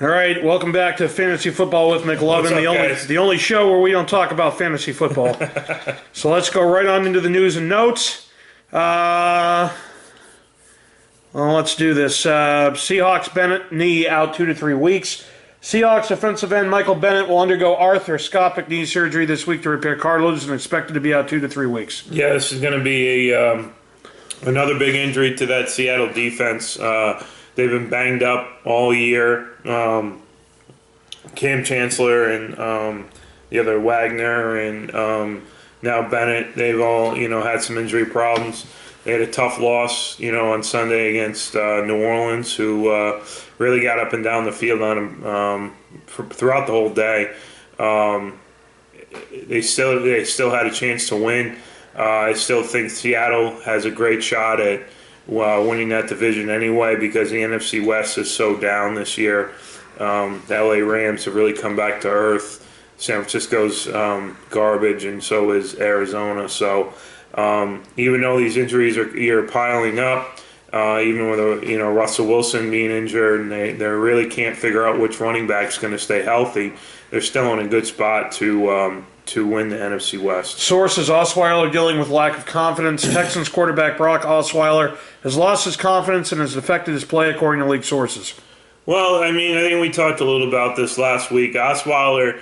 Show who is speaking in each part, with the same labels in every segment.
Speaker 1: All right, welcome back to Fantasy Football with Mclovin,
Speaker 2: What's up, guys?
Speaker 1: the only show where we don't talk about fantasy football. So let's go right on into the news and notes. Well, let's do this. Seahawks Bennett knee out 2 to 3 weeks. Seahawks defensive end Michael Bennett will undergo arthroscopic knee surgery this week to repair cartilage and expected to be out 2 to 3 weeks.
Speaker 2: Yeah, this is going to be another big injury to that Seattle defense. They've been banged up all year. Cam Chancellor and the other Wagner and now Bennett, they've all had some injury problems. They had a tough loss, on Sunday against New Orleans, who really got up and down the field on them throughout the whole day. They still had a chance to win. I still think Seattle has a great shot at winning that division anyway, because the NFC West is so down this year. The LA Rams have really come back to earth. San Francisco's garbage, and so is Arizona. So even though these injuries are piling up, even with Russell Wilson being injured, and they really can't figure out which running back's going to stay healthy, they're still in a good spot to win the NFC West.
Speaker 1: Sources: Osweiler dealing with lack of confidence. Texans quarterback Brock Osweiler has lost his confidence and has affected his play, according to league sources.
Speaker 2: Well, I think we talked a little about this last week. Osweiler,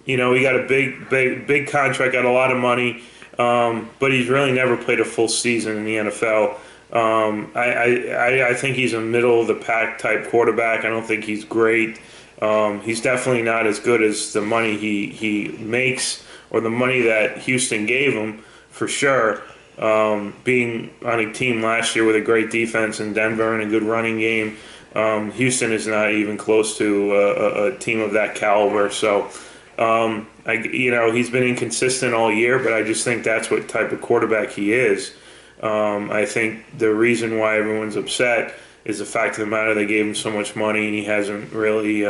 Speaker 2: he got a big contract, got a lot of money, but he's really never played a full season in the NFL. I think he's a middle of the pack type quarterback. I don't think he's great. He's definitely not as good as the money he makes or the money that Houston gave him, for sure. Being on a team last year with a great defense in Denver and a good running game, Houston is not even close to a team of that caliber. So, he's been inconsistent all year, but I just think that's what type of quarterback he is. I think the reason why everyone's upset is the fact of the matter they gave him so much money and he hasn't really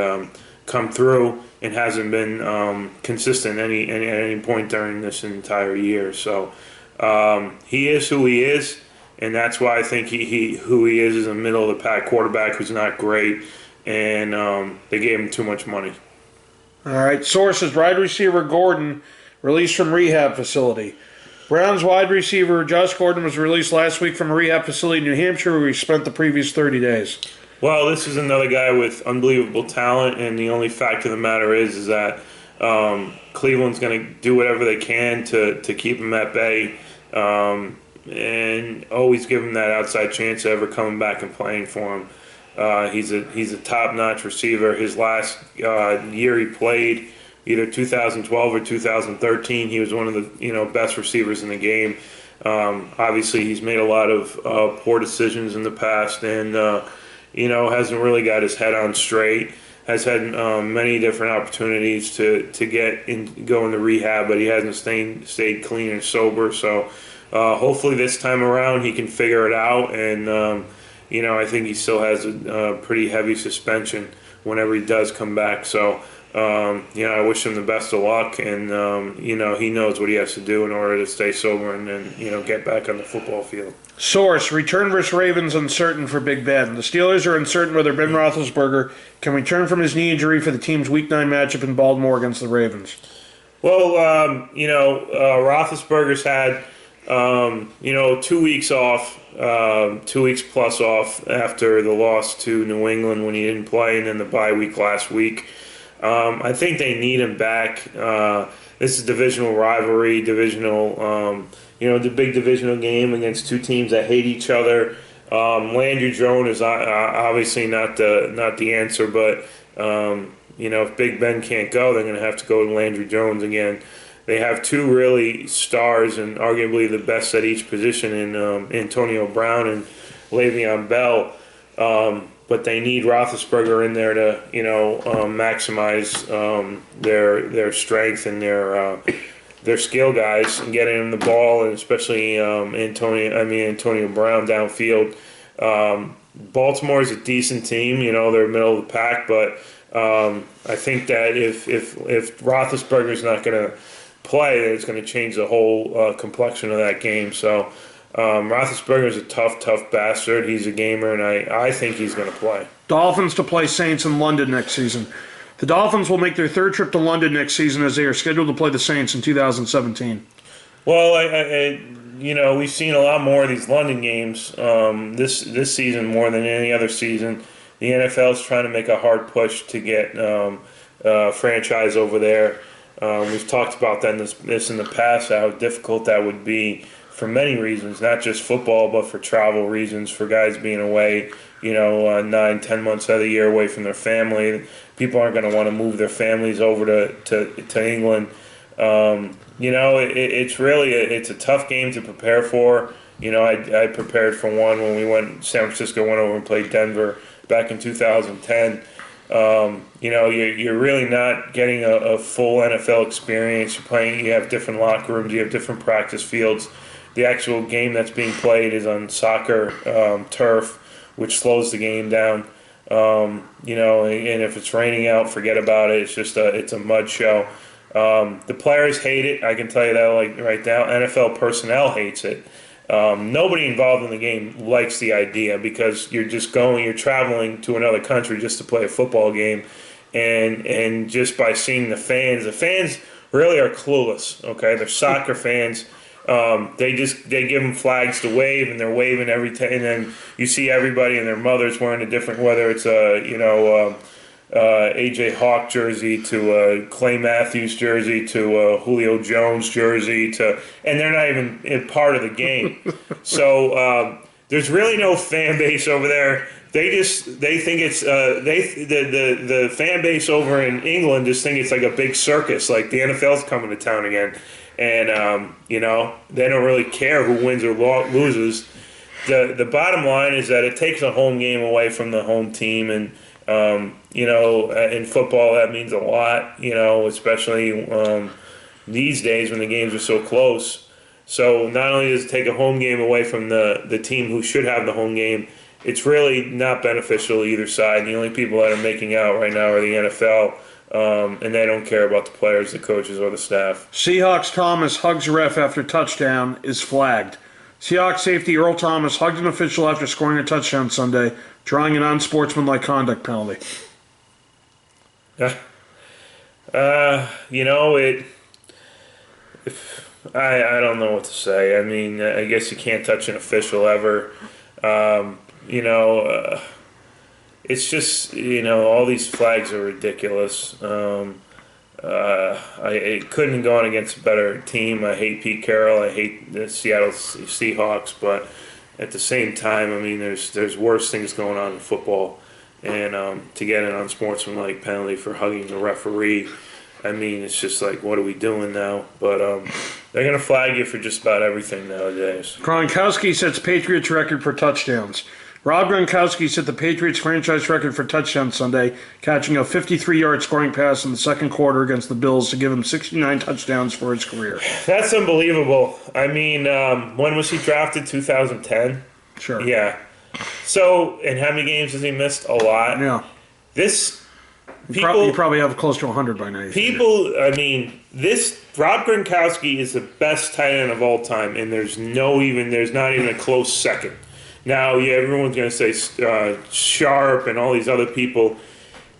Speaker 2: come through and hasn't been consistent at any point during this entire year. So he is who he is, and that's why I think who he is a middle of the pack quarterback who's not great, and they gave him too much money.
Speaker 1: All right. Sources: wide receiver Gordon released from rehab facility. Browns wide receiver Josh Gordon was released last week from a rehab facility in New Hampshire, where he spent the previous 30 days.
Speaker 2: Well, this is another guy with unbelievable talent, and the only fact of the matter is that Cleveland's going to do whatever they can to keep him at bay, and always give him that outside chance of ever coming back and playing for him. He's a top-notch receiver. His last year he played, either 2012 or 2013, he was one of the best receivers in the game. Obviously, he's made a lot of poor decisions in the past, and hasn't really got his head on straight. Has had many different opportunities to go into rehab, but he hasn't stayed clean and sober. So hopefully this time around he can figure it out, and I think he still has a pretty heavy suspension whenever he does come back. So. I wish him the best of luck, and he knows what he has to do in order to stay sober and then get back on the football field.
Speaker 1: Source: return versus Ravens uncertain for Big Ben. The Steelers are uncertain whether Ben Roethlisberger can return from his knee injury for the team's Week 9 matchup in Baltimore against the Ravens.
Speaker 2: Well, Roethlisberger's had 2 weeks off, 2 weeks plus off after the loss to New England when he didn't play, and then the bye week last week. I think they need him back. This is divisional rivalry, the big divisional game against two teams that hate each other. Landry Jones is obviously not the answer, but if Big Ben can't go, they're going to have to go with Landry Jones again. They have two really stars and arguably the best at each position in Antonio Brown and Le'Veon Bell. But they need Roethlisberger in there to, maximize their strength and their skill guys and getting him the ball, and especially Antonio Brown downfield. Baltimore is a decent team, they're middle of the pack, but I think that if Roethlisberger's not going to play, then it's going to change the whole complexion of that game. So. Roethlisberger is a tough bastard. He's a gamer, and I think he's going to play.
Speaker 1: Dolphins to play Saints in London next season. The Dolphins will make their third trip to London next season as they are scheduled to play the Saints in 2017.
Speaker 2: Well, we've seen a lot more of these London games this season more than any other season. The NFL is trying to make a hard push to get franchise over there. We've talked about that in the past, how difficult that would be for many reasons, not just football, but for travel reasons, for guys being away, 9-10 months out of the year away from their family. People aren't going to want to move their families over to England. It's really it's a tough game to prepare for. I prepared for one when San Francisco went over and played Denver back in 2010. You're really not getting a full NFL experience. You have different locker rooms, you have different practice fields. The actual game that's being played is on soccer turf, which slows the game down. And if it's raining out, forget about it. It's a mud show. The players hate it. I can tell you that right now. NFL personnel hates it. Nobody involved in the game likes the idea because you're traveling to another country just to play a football game, and just by seeing the fans really are clueless. Okay, they're soccer fans. They give them flags to wave, and they're waving every time. And then you see everybody and their mothers wearing a different, whether it's AJ Hawk jersey to Clay Matthews jersey to Julio Jones jersey and they're not even part of the game. So there's really no fan base over there. They think it's the fan base over in England just think it's like a big circus, like the NFL's coming to town again, and they don't really care who wins or loses. The bottom line is that it takes a home game away from the home team, and in football that means a lot, especially these days when the games are so close. So not only does it take a home game away from the team who should have the home game, it's really not beneficial to either side. The only people that are making out right now are the NFL, and they don't care about the players, the coaches, or the staff.
Speaker 1: Seahawks Thomas hugs ref after touchdown is flagged. Seahawks safety Earl Thomas hugged an official after scoring a touchdown Sunday, drawing an unsportsmanlike conduct penalty.
Speaker 2: I don't know what to say. I mean, I guess you can't touch an official ever. It's just, all these flags are ridiculous. It couldn't have gone against a better team. I hate Pete Carroll. I hate the Seattle Seahawks. But at the same time, I mean, there's worse things going on in football. And to get an unsportsmanlike penalty for hugging the referee, I mean, it's just like, what are we doing now? But they're going to flag you for just about everything nowadays.
Speaker 1: Gronkowski sets Patriots record for touchdowns. Rob Gronkowski set the Patriots franchise record for touchdowns Sunday, catching a 53-yard scoring pass in the second quarter against the Bills to give him 69 touchdowns for his career.
Speaker 2: That's unbelievable. I mean, when was he drafted? 2010?
Speaker 1: Sure.
Speaker 2: Yeah. So, and how many games has he missed? A lot.
Speaker 1: Yeah. You probably have close to 100 by now.
Speaker 2: Rob Gronkowski is the best tight end of all time, and there's not even a close second. Now, everyone's going to say Sharp and all these other people.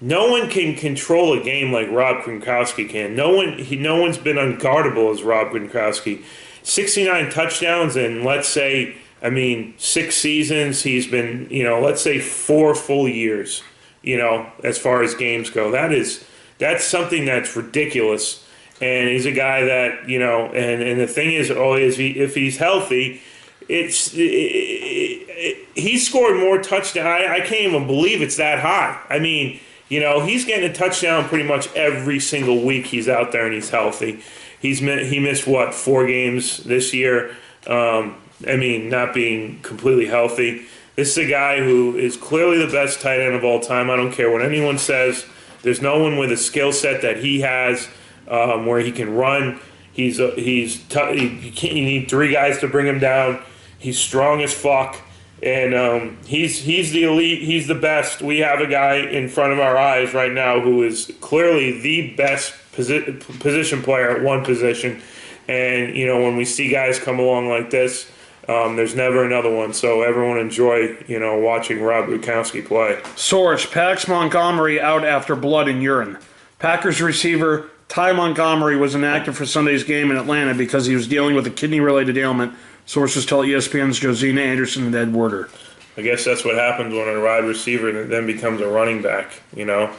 Speaker 2: No one can control a game like Rob Gronkowski can. No one's been unguardable as Rob Gronkowski. 69 touchdowns in, let's say, 6 seasons. He's been, let's say 4 full years, as far as games go. That's something that's ridiculous. And he's a guy that, and the thing is, if he's healthy, he scored more touchdowns. I can't even believe it's that high. I mean, he's getting a touchdown pretty much every single week he's out there and he's healthy. He missed 4 games this year. Not being completely healthy. This is a guy who is clearly the best tight end of all time. I don't care what anyone says. There's no one with a skill set that he has, where he can run. You need 3 guys to bring him down. He's strong as fuck, and he's the elite. He's the best. We have a guy in front of our eyes right now who is clearly the best position player at one position. And when we see guys come along like this, There's never another one, so everyone enjoy, watching Rob Gronkowski play.
Speaker 1: Source: Pax Montgomery out after blood and urine. Packers receiver Ty Montgomery was inactive for Sunday's game in Atlanta because he was dealing with a kidney-related ailment. Sources tell ESPN's Josina Anderson and Ed Werder.
Speaker 2: I guess that's what happens when a wide receiver then becomes a running back. Blood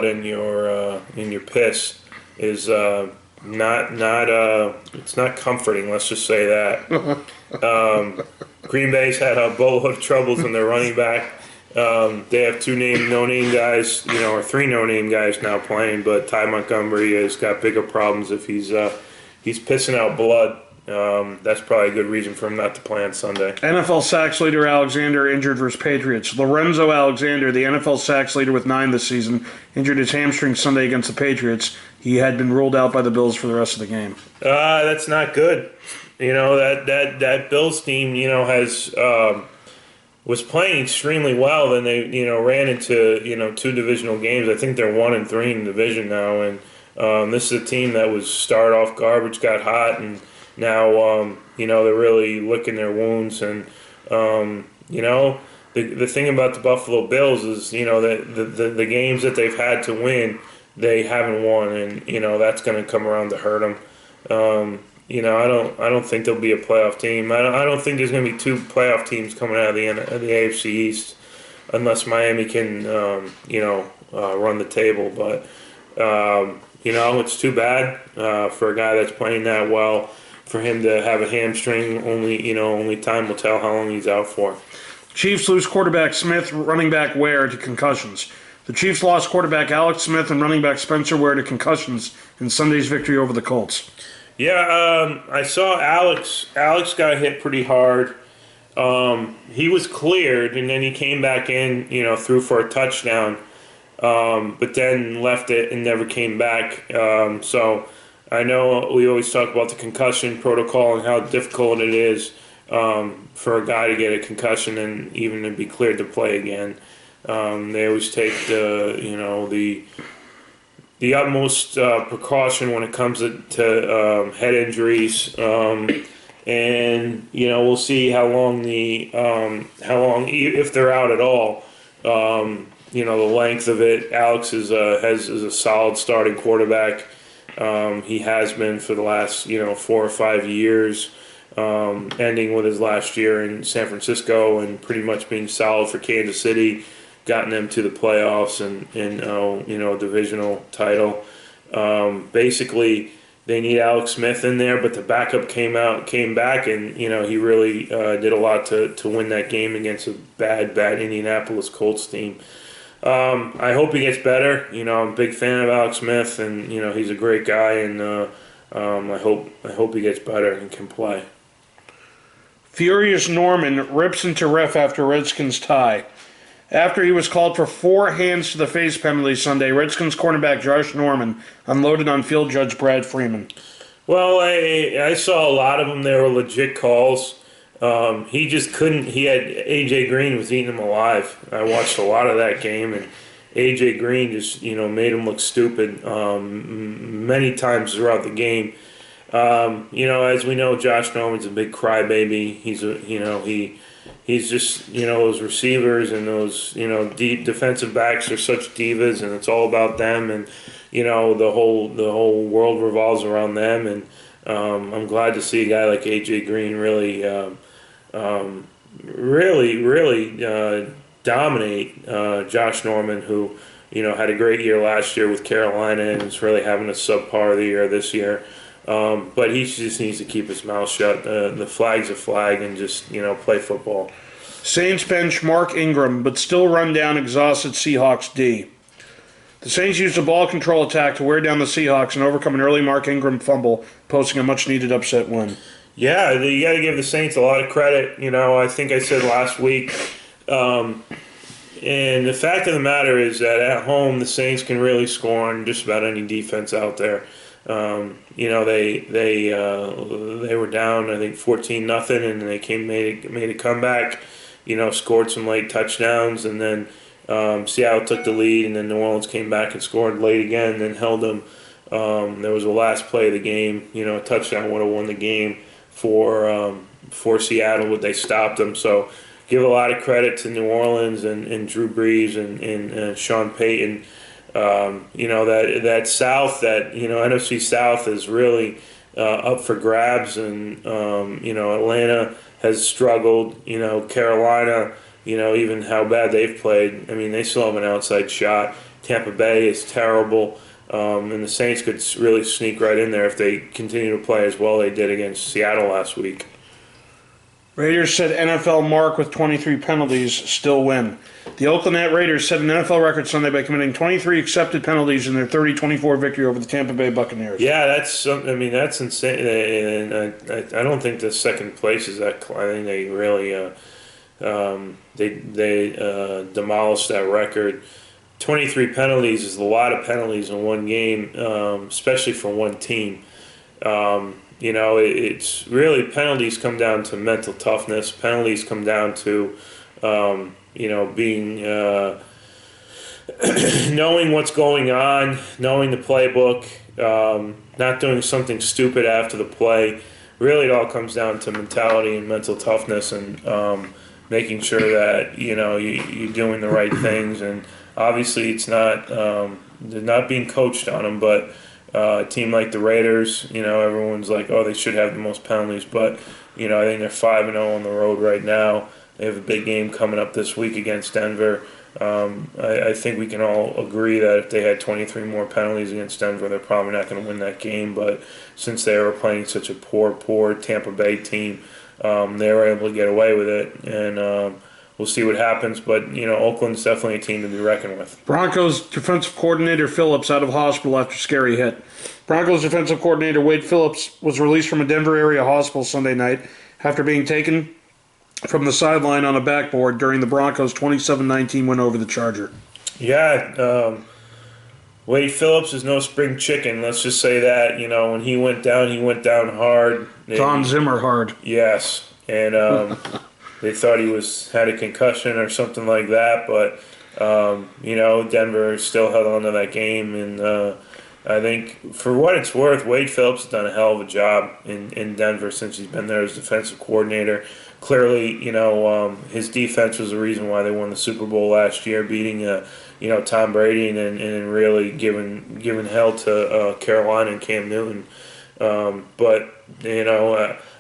Speaker 2: in your piss is it's not comforting. Let's just say that. Green Bay's had a boatload of troubles in their running back. They have two no-name guys, or three no-name guys now playing, but Ty Montgomery has got bigger problems if he's pissing out blood. That's probably a good reason for him not to play on Sunday.
Speaker 1: NFL sacks leader Alexander injured versus Patriots. Lorenzo Alexander, the NFL sacks leader with 9 this season, injured his hamstring Sunday against the Patriots. He had been ruled out by the Bills for the rest of the game.
Speaker 2: That's not good. That Bills team, was playing extremely well. Then they, ran into, 2 divisional games. I think they're 1-3 in the division now. And this is a team that was started off garbage, got hot, and now, they're really licking their wounds. And, the thing about the Buffalo Bills is, that the games that they've had to win, they haven't won. And, that's going to come around to hurt them. I don't think there'll be a playoff team. I don't think there's going to be 2 playoff teams coming out of the AFC East unless Miami can, run the table. But, it's too bad for a guy that's playing that well for him to have a hamstring. Only time will tell how long he's out for.
Speaker 1: Chiefs lose quarterback Smith, running back Ware to concussions. The Chiefs lost quarterback Alex Smith and running back Spencer Ware to concussions in Sunday's victory over the Colts.
Speaker 2: Yeah, I saw Alex. Alex got hit pretty hard. He was cleared, and then he came back in, threw for a touchdown, but then left it and never came back. So I know we always talk about the concussion protocol and how difficult it is for a guy to get a concussion and even to be cleared to play again. They always take the utmost precaution when it comes to head injuries, and we'll see how long if they're out at all. The length of it. Alex is a solid starting quarterback. He has been for the last 4 or 5 years, ending with his last year in San Francisco and pretty much being solid for Kansas City. Gotten them to the playoffs and a divisional title. Basically, they need Alex Smith in there, but the backup came back, and he really did a lot to win that game against a bad Indianapolis Colts team. I hope he gets better. I'm a big fan of Alex Smith, and he's a great guy, and I hope he gets better and can play.
Speaker 1: Furious Norman rips into ref after Redskins tie. After he was called for 4 hands to the face penalty Sunday, Redskins cornerback Josh Norman unloaded on field judge Brad Freeman.
Speaker 2: Well, I saw a lot of them. They were legit calls. He just couldn't. He had A.J. Green was eating him alive. I watched a lot of that game, and A.J. Green just made him look stupid many times throughout the game. As we know, Josh Norman's a big crybaby. He's just, those receivers and those, deep defensive backs are such divas, and it's all about them, and the whole world revolves around them. And I'm glad to see a guy like AJ Green really dominate Josh Norman, who had a great year last year with Carolina and is really having a subpar of the year this year. But he just needs to keep his mouth shut. The flag's a flag, and just play football.
Speaker 1: Saints bench Mark Ingram, but still run down exhausted Seahawks D. The Saints used a ball control attack to wear down the Seahawks and overcome an early Mark Ingram fumble, posting a much-needed upset win.
Speaker 2: Yeah, you got to give the Saints a lot of credit. I think I said last week. And the fact of the matter is that at home, the Saints can really score on just about any defense out there. They were down, I think 14-0, and they made a comeback. Scored some late touchdowns, and then Seattle took the lead, and then New Orleans came back and scored late again, and then held them. There was the last play of the game. A touchdown would have won the game. for Seattle, but they stopped them. So give a lot of credit to New Orleans and Drew Brees and Sean Payton. That South, NFC South is really up for grabs, and Atlanta has struggled. Carolina, even how bad they've played. I mean, they still have an outside shot. Tampa Bay is terrible, and the Saints could really sneak right in there if they continue to play as well they did against Seattle last week.
Speaker 1: Raiders said NFL mark with 23 penalties, still win. The Oakland Raiders set an NFL record Sunday by committing 23 accepted penalties in their 30-24 victory over the Tampa Bay Buccaneers.
Speaker 2: Yeah, that's insane. And I don't think the second place is that. I think they really they demolished that record. 23 penalties is a lot of penalties in one game, especially for one team. It's really, penalties come down to mental toughness. Penalties come down to, being, knowing what's going on, knowing the playbook, not doing something stupid after the play. Really, it all comes down to mentality and mental toughness, and making sure that, you're doing the right things. And obviously, it's not, they're not being coached on them, but a team like the Raiders, everyone's like, oh, they should have the most penalties, but I think they're 5-0 on the road right now. They have a big game coming up this week against Denver. I think we can all agree that if they had 23 more penalties against Denver, they're probably not going to win that game. But since they were playing such a poor Tampa Bay team, they were able to get away with it, and we'll see what happens, but Oakland's definitely a team to be reckoned with.
Speaker 1: Broncos defensive coordinator Phillips out of hospital after scary hit. Broncos defensive coordinator Wade Phillips was released from a Denver area hospital Sunday night after being taken from the sideline on a backboard during the Broncos' 27-19 win over the Charger.
Speaker 2: Yeah, Wade Phillips is no spring chicken. Let's just say that. When he went down hard.
Speaker 1: Don Zimmer hard.
Speaker 2: Yes, and they thought he had a concussion or something like that, but Denver still held on to that game, and I think for what it's worth, Wade Phillips has done a hell of a job in Denver since he's been there as defensive coordinator. Clearly, his defense was the reason why they won the Super Bowl last year, beating Tom Brady and really giving hell to Carolina and Cam Newton. But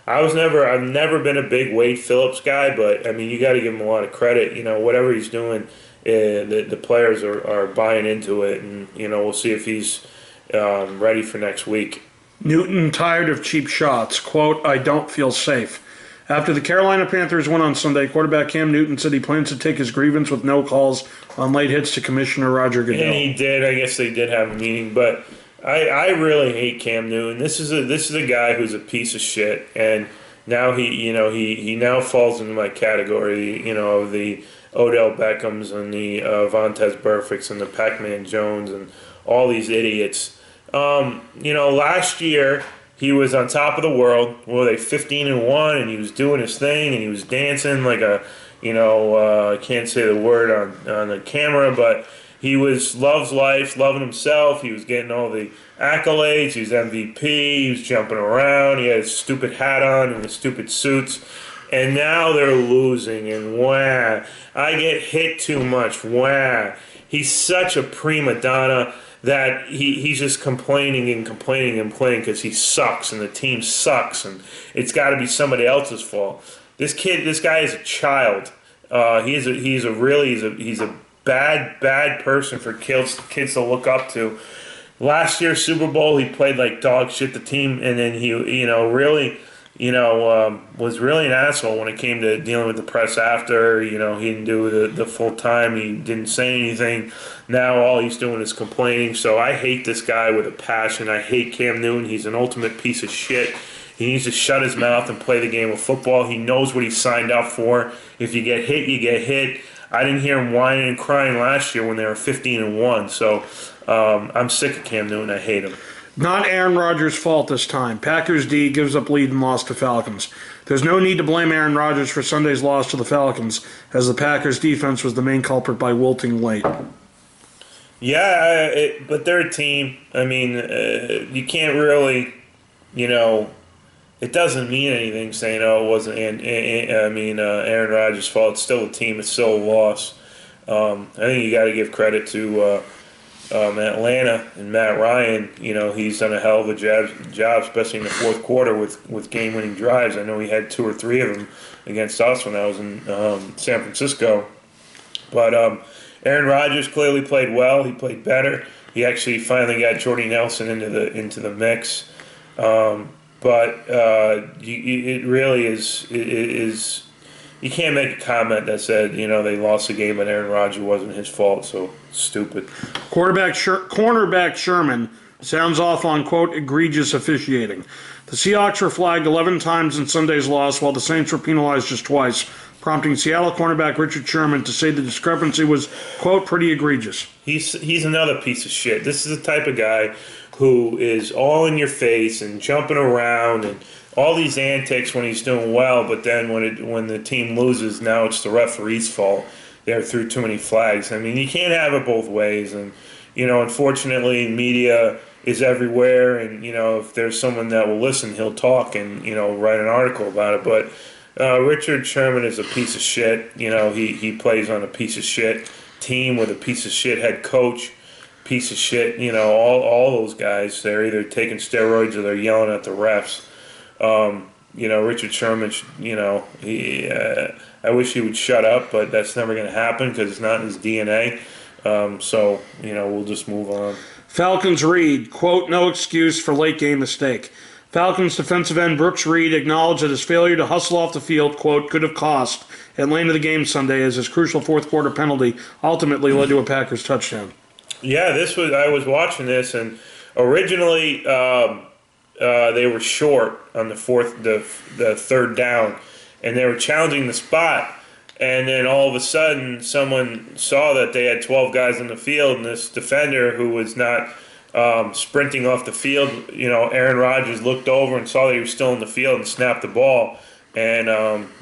Speaker 2: I've never been a big Wade Phillips guy, but I mean, you got to give him a lot of credit. Whatever he's doing, the players are buying into it, and we'll see if he's ready for next week.
Speaker 1: Newton tired of cheap shots. Quote, I don't feel safe. After the Carolina Panthers win on Sunday, quarterback Cam Newton said he plans to take his grievance with no calls on late hits to Commissioner Roger Goodell.
Speaker 2: And he did. I guess they did have a meeting, but I really hate Cam Newton. This is a guy who's a piece of shit, and now he now falls into my category, of the Odell Beckhams and the Vontaze Burficts and the Pac-Man Jones and all these idiots. Last year he was on top of the world. Well, they 15-1, and he was doing his thing, and he was dancing like a, I can't say the word on the camera, but he loves life, loving himself. He was getting all the accolades. He was MVP. He was jumping around. He had his stupid hat on and the stupid suits. And now they're losing, and wah, I get hit too much. Wah. He's such a prima donna that he's just complaining because he sucks and the team sucks, and it's got to be somebody else's fault. This guy is a child. He's a bad person for kids to look up to. Last year's Super Bowl, he played like dog shit. The team, and then he was really an asshole when it came to dealing with the press after. He didn't do the full time. He didn't say anything. Now all he's doing is complaining. So I hate this guy with a passion. I hate Cam Newton. He's an ultimate piece of shit. He needs to shut his mouth and play the game of football. He knows what he signed up for. If you get hit, you get hit. I didn't hear him whining and crying last year when they were 15-1. So I'm sick of Cam Newton. I hate him.
Speaker 1: Not Aaron Rodgers' fault this time. Packers D gives up lead and loss to Falcons. There's no need to blame Aaron Rodgers for Sunday's loss to the Falcons, as the Packers' defense was the main culprit by wilting late.
Speaker 2: Yeah, but they're a team. I mean, you can't really, it doesn't mean anything saying, oh, it wasn't, Aaron Rodgers' fault. It's still a team. It's still a loss. I think you got to give credit to Atlanta and Matt Ryan. He's done a hell of a job, especially in the fourth quarter with game-winning drives. I know he had 2 or 3 of them against us when I was in San Francisco. But Aaron Rodgers clearly played well. He played better. He actually finally got Jordy Nelson into the mix. But it really is. You can't make a comment that said, they lost the game and Aaron Rodgers wasn't his fault, so stupid.
Speaker 1: Cornerback Sherman sounds off on, quote, egregious officiating. The Seahawks were flagged 11 times in Sunday's loss, while the Saints were penalized just twice, prompting Seattle cornerback Richard Sherman to say the discrepancy was, quote, pretty egregious.
Speaker 2: He's another piece of shit. This is the type of guy who is all in your face and jumping around and all these antics when he's doing well, but then when the team loses, now it's the referee's fault. They threw too many flags. I mean, you can't have it both ways. And, unfortunately, media is everywhere. And, if there's someone that will listen, he'll talk and, write an article about it. But Richard Sherman is a piece of shit. He plays on a piece of shit team with a piece of shit head coach. Piece of shit. All those guys, they're either taking steroids or they're yelling at the refs. Richard Sherman, I wish he would shut up, but that's never going to happen because it's not in his DNA. So, we'll just move on.
Speaker 1: Falcons Reed, quote, no excuse for late game mistake. Falcons defensive end Brooks Reed acknowledged that his failure to hustle off the field, quote, could have cost Atlanta the game Sunday as his crucial fourth quarter penalty ultimately led to a Packers touchdown.
Speaker 2: Yeah, I was watching this, and originally they were short on the third down, and they were challenging the spot. And then all of a sudden, someone saw that they had 12 guys on the field, and this defender who was not sprinting off the field, Aaron Rodgers looked over and saw that he was still in the field and snapped the ball. And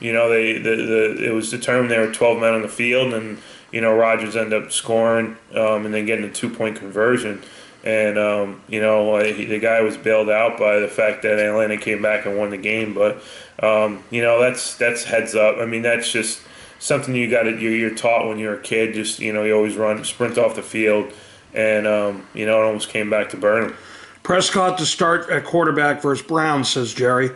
Speaker 2: it was determined there were 12 men on the field, and Rodgers ended up scoring and then getting a 2-point conversion. And, the guy was bailed out by the fact that Atlanta came back and won the game. But, that's heads up. I mean, that's just something you're taught when you're a kid. Just, you always sprint off the field. And, it almost came back to burn him.
Speaker 1: Prescott to start at quarterback versus Browns, says Jerry.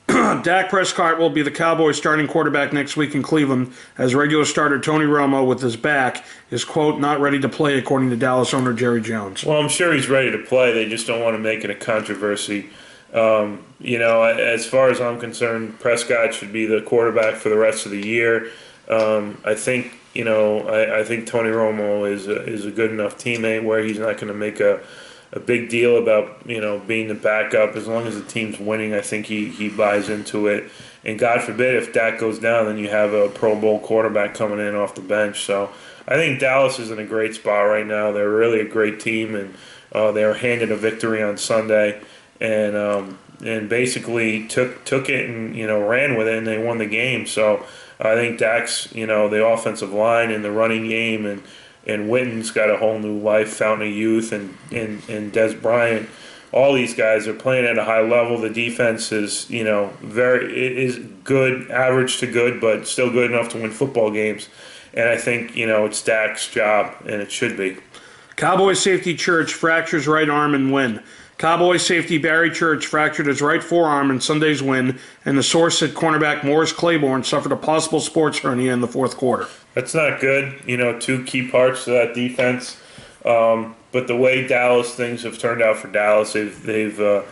Speaker 1: Dak Prescott will be the Cowboys' starting quarterback next week in Cleveland as regular starter Tony Romo, with his back, is, quote, not ready to play, according to Dallas owner Jerry Jones.
Speaker 2: Well, I'm sure he's ready to play. They just don't want to make it a controversy. As far as I'm concerned, Prescott should be the quarterback for the rest of the year. I think Tony Romo is a good enough teammate where he's not going to make a big deal about being the backup. As long as the team's winning, I think he buys into it. And God forbid if Dak goes down, then you have a Pro Bowl quarterback coming in off the bench. So I think Dallas is in a great spot right now. They're really a great team, and they were handed a victory on Sunday, and basically took it and ran with it, and they won the game. So I think Dak's the offensive line and the running game and Witten's got a whole new life, Fountain of Youth, and Des Bryant. All these guys are playing at a high level. The defense is, is good, average to good, but still good enough to win football games. And I think, it's Dak's job, and it should be.
Speaker 1: Cowboys safety Church fractures right arm and win. Cowboys safety Barry Church fractured his right forearm in Sunday's win, and the source said cornerback Morris Claiborne suffered a possible sports hernia in the fourth quarter.
Speaker 2: That's not good. 2 key parts to that defense. But the way Dallas things have turned out for Dallas, they've the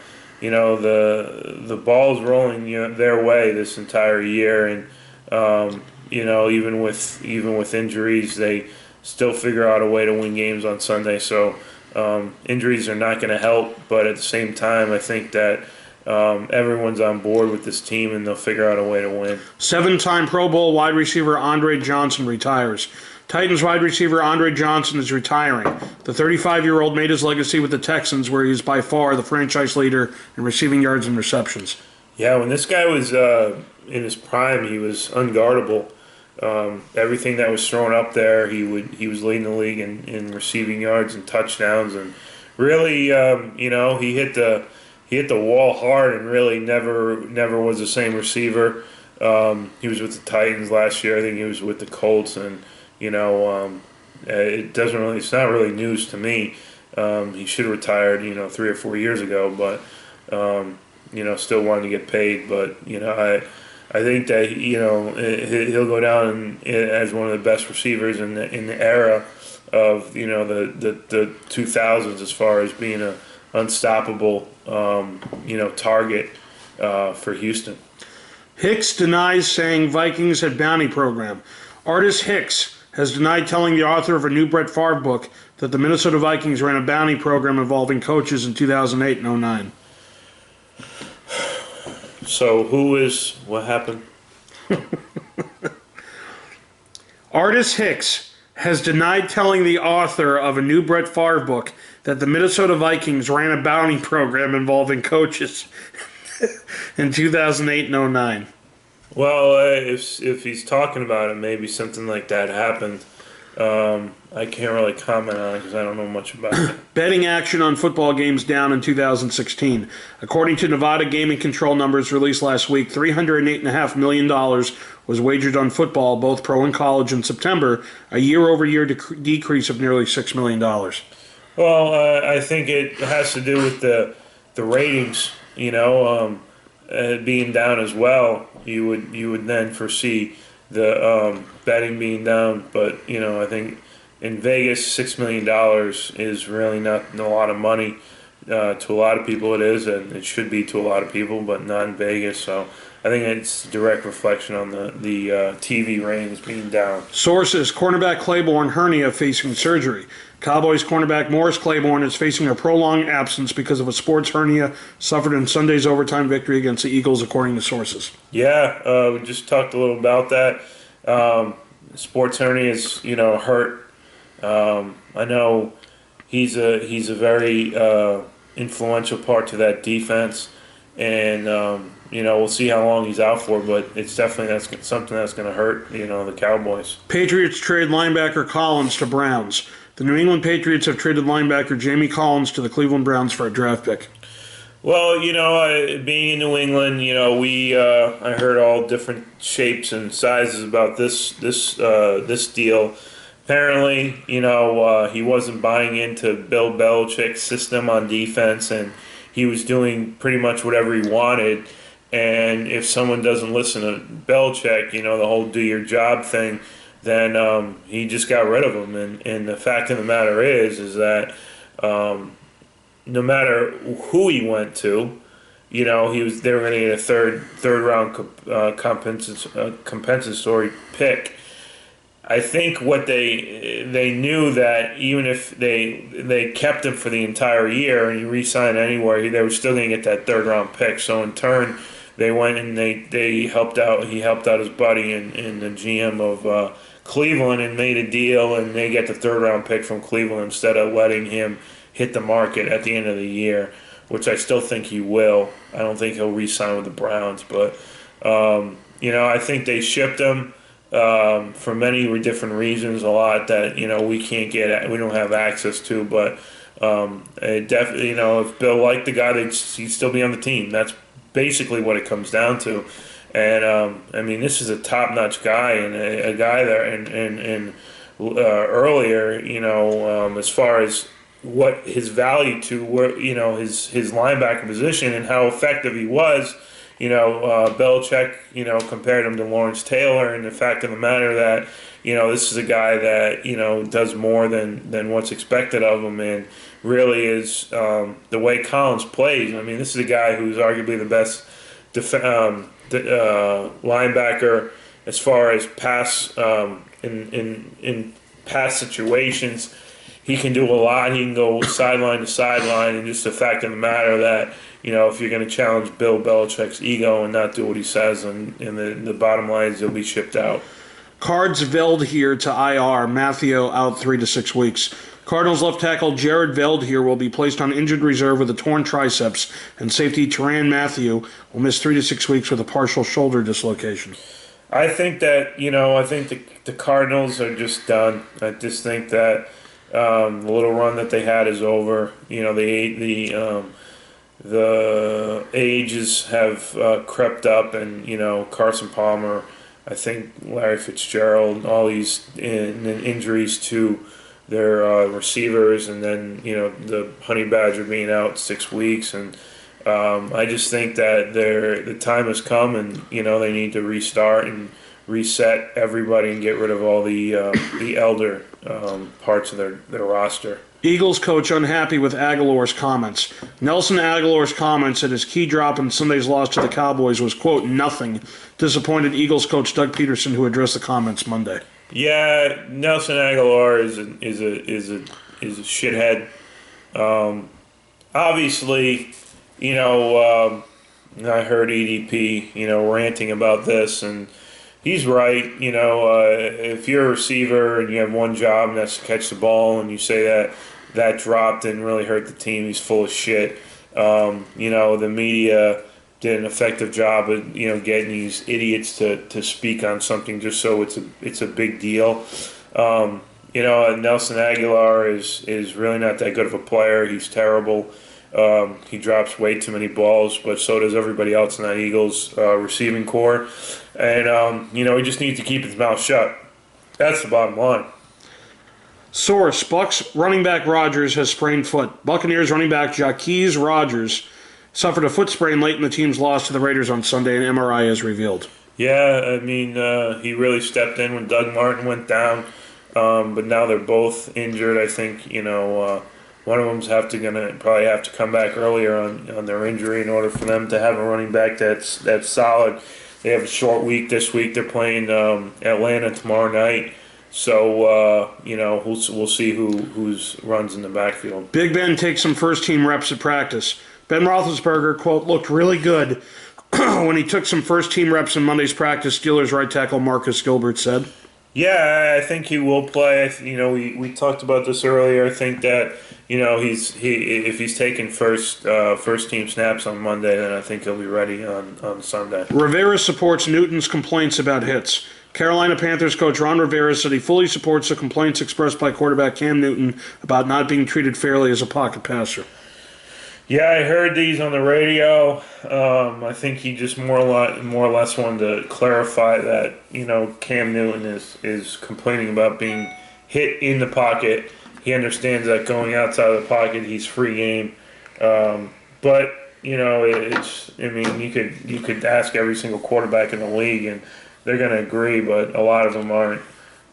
Speaker 2: ball's rolling their way this entire year, and even with injuries, they still figure out a way to win games on Sunday. So injuries are not going to help, but at the same time, I think that everyone's on board with this team, and they'll figure out a way to win.
Speaker 1: 7-time Pro Bowl wide receiver Andre Johnson retires. Titans wide receiver Andre Johnson is retiring. The 35-year-old made his legacy with the Texans, where he is by far the franchise leader in receiving yards and receptions.
Speaker 2: Yeah, when this guy was in his prime, he was unguardable. Everything that was thrown up there, he was leading the league in receiving yards and touchdowns, and really, he hit he hit the wall hard and really never was the same receiver. He was with the Titans last year. I think he was with the Colts, and it's not really news to me. He should have retired, 3 or 4 years ago, but still wanted to get paid. But I think that he'll go down as one of the best receivers in the era of the 2000s as far as being a unstoppable target for Houston.
Speaker 1: Hicks denies saying Vikings had bounty program. Artist Hicks has denied telling the author of a new Brett Favre book that the Minnesota Vikings ran a bounty program involving coaches in 2008 and 09.
Speaker 2: So what happened?
Speaker 1: Artist Hicks has denied telling the author of a new Brett Favre book that the Minnesota Vikings ran a bounty program involving coaches in 2008 and 09.
Speaker 2: Well, if he's talking about it, maybe something like that happened. I can't really comment on it because I don't know much about it.
Speaker 1: Betting action on football games down in 2016. According to Nevada Gaming Control numbers released last week, $308.5 million was wagered on football, both pro and college, in September, a year-over-year decrease of nearly $6 million.
Speaker 2: Well, I think it has to do with the ratings, being down as well. You would then foresee the betting being down, but I think in Vegas, $6 million is really not a lot of money. To a lot of people it is, and it should be to a lot of people, but not in Vegas. So I think it's a direct reflection on the TV ratings being down.
Speaker 1: Sources: cornerback Claiborne hernia facing surgery. Cowboys cornerback Morris Claiborne is facing a prolonged absence because of a sports hernia suffered in Sunday's overtime victory against the Eagles, according to sources.
Speaker 2: Yeah, we just talked a little about that. Sports hernia is, hurt. I know he's a very influential part to that defense, and we'll see how long he's out for, but it's definitely something that's going to hurt the Cowboys.
Speaker 1: Patriots trade linebacker Collins to Browns. The New England Patriots have traded linebacker Jamie Collins to the Cleveland Browns for a draft pick.
Speaker 2: Well, being in New England, I heard all different shapes and sizes about this deal. Apparently, he wasn't buying into Bill Belichick's system on defense, and he was doing pretty much whatever he wanted. And if someone doesn't listen to Belichick, the whole do your job thing, then he just got rid of him. And the fact of the matter is that no matter who he went to, they were going to get a third round compensatory pick. I think what they knew that even if they kept him for the entire year and he re-signed anywhere, they were still going to get that third round pick. So in turn, they went and they helped out. He helped out his buddy and the GM of Cleveland and made a deal, and they get the third round pick from Cleveland instead of letting him hit the market at the end of the year, which I still think he will. I don't think he'll re-sign with the Browns, but I think they shipped him for many different reasons. A lot that we don't have access to, but definitely, if Bill liked the guy, he'd still be on the team. That's basically what it comes down to. And this is a top-notch guy, and a guy there, and earlier, as far as what his value to his linebacker position and how effective he was. Belichick, compared him to Lawrence Taylor, and the fact of the matter that, this is a guy that, does more than what's expected of him, and really is the way Collins plays. This is a guy who's arguably the best linebacker as far as pass in pass situations. He can do a lot. He can go sideline to sideline, and just the fact of the matter that, if you're going to challenge Bill Belichick's ego and not do what he says, and the bottom line is he'll be shipped out.
Speaker 1: Cards Veldheer to IR. Matthew out 3 to 6 weeks. Cardinals left tackle Jared Veldheer will be placed on injured reserve with a torn triceps, and safety Tyrann Mathieu will miss 3 to 6 weeks with a partial shoulder dislocation.
Speaker 2: I think that, the Cardinals are just done. I just think that the little run that they had is over. the ages have crept up, and Carson Palmer, I think Larry Fitzgerald, all these injuries to their receivers, and then the Honey Badger being out 6 weeks, and I just think that the time has come, and they need to restart and reset everybody and get rid of all the elder parts of their roster.
Speaker 1: Eagles coach unhappy with Aguilar's comments. Nelson Aguilar's comments at his key drop in Sunday's loss to the Cowboys was, quote, nothing. Disappointed Eagles coach Doug Peterson, who addressed the comments Monday.
Speaker 2: Yeah, Nelson Aguilar is a shithead. Obviously, I heard EDP, ranting about this, and he's right. If you're a receiver and you have one job and that's to catch the ball, and you say that drop didn't really hurt the team, he's full of shit. The media did an effective job of getting these idiots to speak on something just so it's a big deal. Nelson Aguilar is really not that good of a player. He's terrible. He drops way too many balls, but so does everybody else in that Eagles receiving core. And, he just needs to keep his mouth shut. That's the bottom line.
Speaker 1: Source, Bucks running back Rodgers has sprained foot. Buccaneers running back Jacquizz Rodgers suffered a foot sprain late in the team's loss to the Raiders on Sunday, an MRI has revealed.
Speaker 2: Yeah, he really stepped in when Doug Martin went down, but now they're both injured. I think, one of them's probably have to come back earlier on their injury in order for them to have a running back that's solid. They have a short week this week. They're playing Atlanta tomorrow night. So, we'll see who runs in the backfield.
Speaker 1: Big Ben takes some first-team reps at practice. Ben Roethlisberger, quote, looked really good when he took some first-team reps in Monday's practice, Steelers right tackle Marcus Gilbert said.
Speaker 2: Yeah, I think he will play. We talked about this earlier. I think that if he's taking first team snaps on Monday, then I think he'll be ready on Sunday.
Speaker 1: Rivera supports Newton's complaints about hits. Carolina Panthers coach Ron Rivera said he fully supports the complaints expressed by quarterback Cam Newton about not being treated fairly as a pocket passer.
Speaker 2: Yeah, I heard these on the radio. I think he just more or less wanted to clarify that Cam Newton is complaining about being hit in the pocket. He understands that going outside of the pocket, he's free game. But you could ask every single quarterback in the league, and they're going to agree. But a lot of them aren't.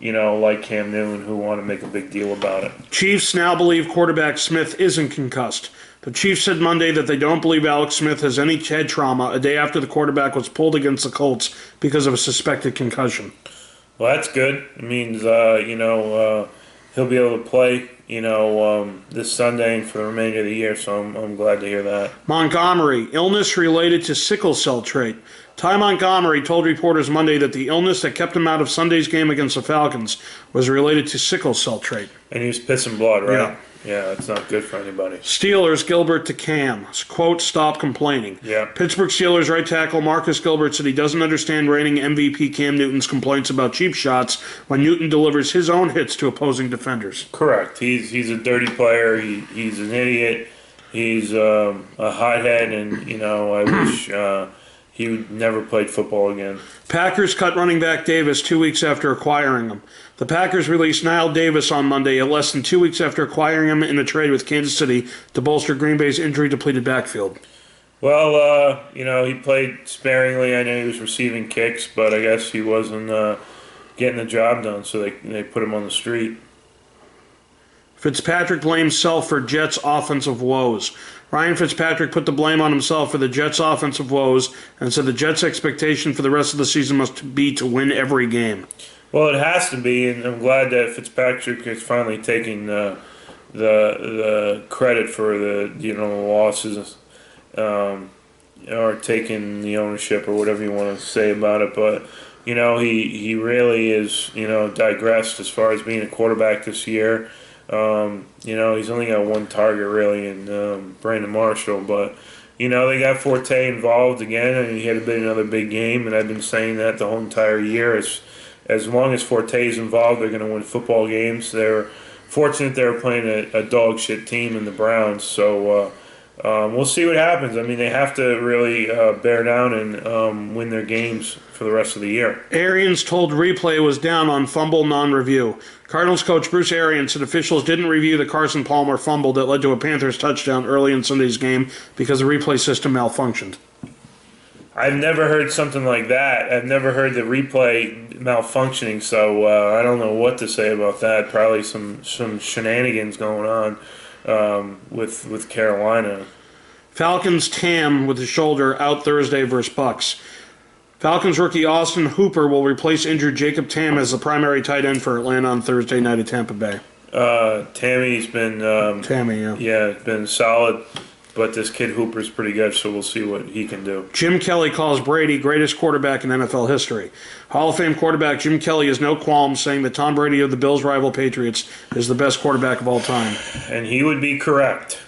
Speaker 2: Like Cam Newton, who want to make a big deal about it.
Speaker 1: Chiefs now believe quarterback Smith isn't concussed. The Chiefs said Monday that they don't believe Alex Smith has any head trauma a day after the quarterback was pulled against the Colts because of a suspected concussion.
Speaker 2: Well, that's good. It means, he'll be able to play, this Sunday and for the remainder of the year, so I'm glad to hear that.
Speaker 1: Montgomery, illness related to sickle cell trait. Ty Montgomery told reporters Monday that the illness that kept him out of Sunday's game against the Falcons was related to sickle cell trait.
Speaker 2: And he was pissing blood, right?
Speaker 1: Yeah.
Speaker 2: Yeah, it's not good for anybody.
Speaker 1: Steelers, Gilbert to Cam. Quote, stop complaining.
Speaker 2: Yeah.
Speaker 1: Pittsburgh Steelers right tackle Marcus Gilbert said he doesn't understand reigning MVP Cam Newton's complaints about cheap shots when Newton delivers his own hits to opposing defenders.
Speaker 2: Correct. He's a dirty player. He's an idiot. He's a hothead, and, I wish he would never played football again.
Speaker 1: Packers cut running back Davis 2 weeks after acquiring him. The Packers released Niall Davis on Monday, less than 2 weeks after acquiring him in a trade with Kansas City to bolster Green Bay's injury-depleted backfield.
Speaker 2: Well, he played sparingly. I know he was receiving kicks, but I guess he wasn't getting the job done, so they put him on the street.
Speaker 1: Fitzpatrick blames self for Jets' offensive woes. Ryan Fitzpatrick put the blame on himself for the Jets' offensive woes and said the Jets' expectation for the rest of the season must be to win every game.
Speaker 2: Well, it has to be, and I'm glad that Fitzpatrick is finally taking the credit for the losses, or taking the ownership or whatever you want to say about it. But he really is digressed as far as being a quarterback this year. He's only got one target really in Brandon Marshall, but they got Forte involved again, and he had another big game, and I've been saying that the whole entire year. As long as Forte is involved, they're going to win football games. They're fortunate they were playing a dog shit team in the Browns, so we'll see what happens. I mean, they have to really bear down and win their games for the rest of the year.
Speaker 1: Arians told replay was down on fumble non-review. Cardinals coach Bruce Arians said officials didn't review the Carson Palmer fumble that led to a Panthers touchdown early in Sunday's game because the replay system malfunctioned.
Speaker 2: I've never heard something like that. I've never heard the replay malfunctioning, so I don't know what to say about that. Probably some shenanigans going on with Carolina.
Speaker 1: Falcons Tam with the shoulder out Thursday versus Bucks. Falcons rookie Austin Hooper will replace injured Jacob Tam as the primary tight end for Atlanta on Thursday night at Tampa Bay.
Speaker 2: Tammy's been been solid, but this kid Hooper's pretty good, so we'll see what he can do.
Speaker 1: Jim Kelly calls Brady greatest quarterback in NFL history. Hall of Fame quarterback Jim Kelly has no qualms saying that Tom Brady of the Bills' rival Patriots is the best quarterback of all time.
Speaker 2: And he would be correct.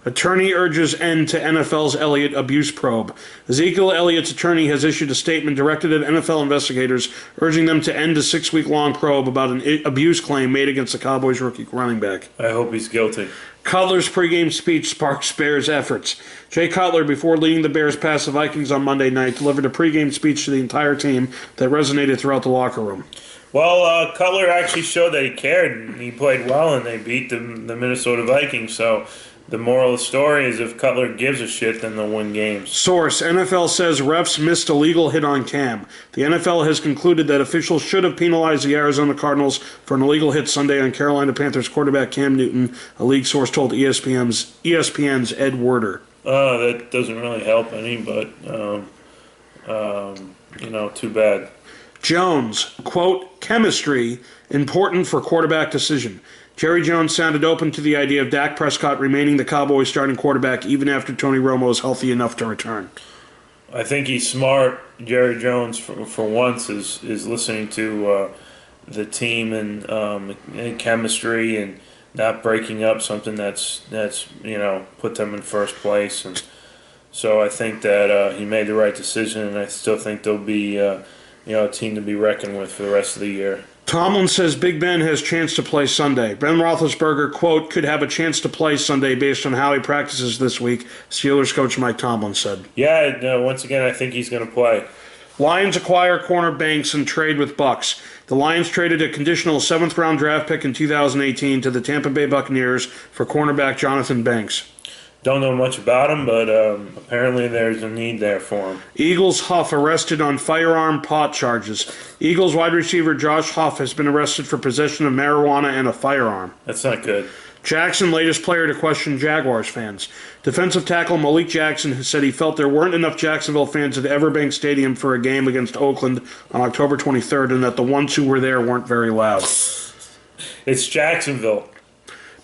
Speaker 1: Attorney urges end to NFL's Elliott abuse probe. Ezekiel Elliott's attorney has issued a statement directed at NFL investigators urging them to end a 6-week-long probe about an abuse claim made against the Cowboys rookie running back.
Speaker 2: I hope he's guilty.
Speaker 1: Cutler's pregame speech sparks Bears efforts. Jay Cutler, before leading the Bears past the Vikings on Monday night, delivered a pregame speech to the entire team that resonated throughout the locker room.
Speaker 2: Well, Cutler actually showed that he cared, and he played well, and they beat the Minnesota Vikings, so the moral of the story is if Cutler gives a shit, then they'll win games.
Speaker 1: Source, NFL says refs missed a legal hit on Cam. The NFL has concluded that officials should have penalized the Arizona Cardinals for an illegal hit Sunday on Carolina Panthers quarterback Cam Newton, a league source told ESPN's Ed Werder.
Speaker 2: That doesn't really help any, but, too bad.
Speaker 1: Jones, quote, chemistry, important for quarterback decision. Jerry Jones sounded open to the idea of Dak Prescott remaining the Cowboys starting quarterback even after Tony Romo is healthy enough to return.
Speaker 2: I think he's smart. Jerry Jones, for once, is listening to the team and chemistry and not breaking up something that's put them in first place. And so I think that he made the right decision, and I still think they'll be a team to be reckoned with for the rest of the year.
Speaker 1: Tomlin says Big Ben has chance to play Sunday. Ben Roethlisberger, quote, could have a chance to play Sunday based on how he practices this week, Steelers coach Mike Tomlin said.
Speaker 2: Yeah, once again, I think he's going to play.
Speaker 1: Lions acquire corner Banks and trade with Bucks. The Lions traded a conditional 7th-round draft pick in 2018 to the Tampa Bay Buccaneers for cornerback Jonathan Banks.
Speaker 2: Don't know much about him, but apparently there's a need there for him.
Speaker 1: Eagles Huff arrested on firearm pot charges. Eagles wide receiver Josh Huff has been arrested for possession of marijuana and a firearm.
Speaker 2: That's not good.
Speaker 1: Jackson, latest player to question Jaguars fans. Defensive tackle Malik Jackson has said he felt there weren't enough Jacksonville fans at Everbank Stadium for a game against Oakland on October 23rd and that the ones who were there weren't very loud.
Speaker 2: It's Jacksonville.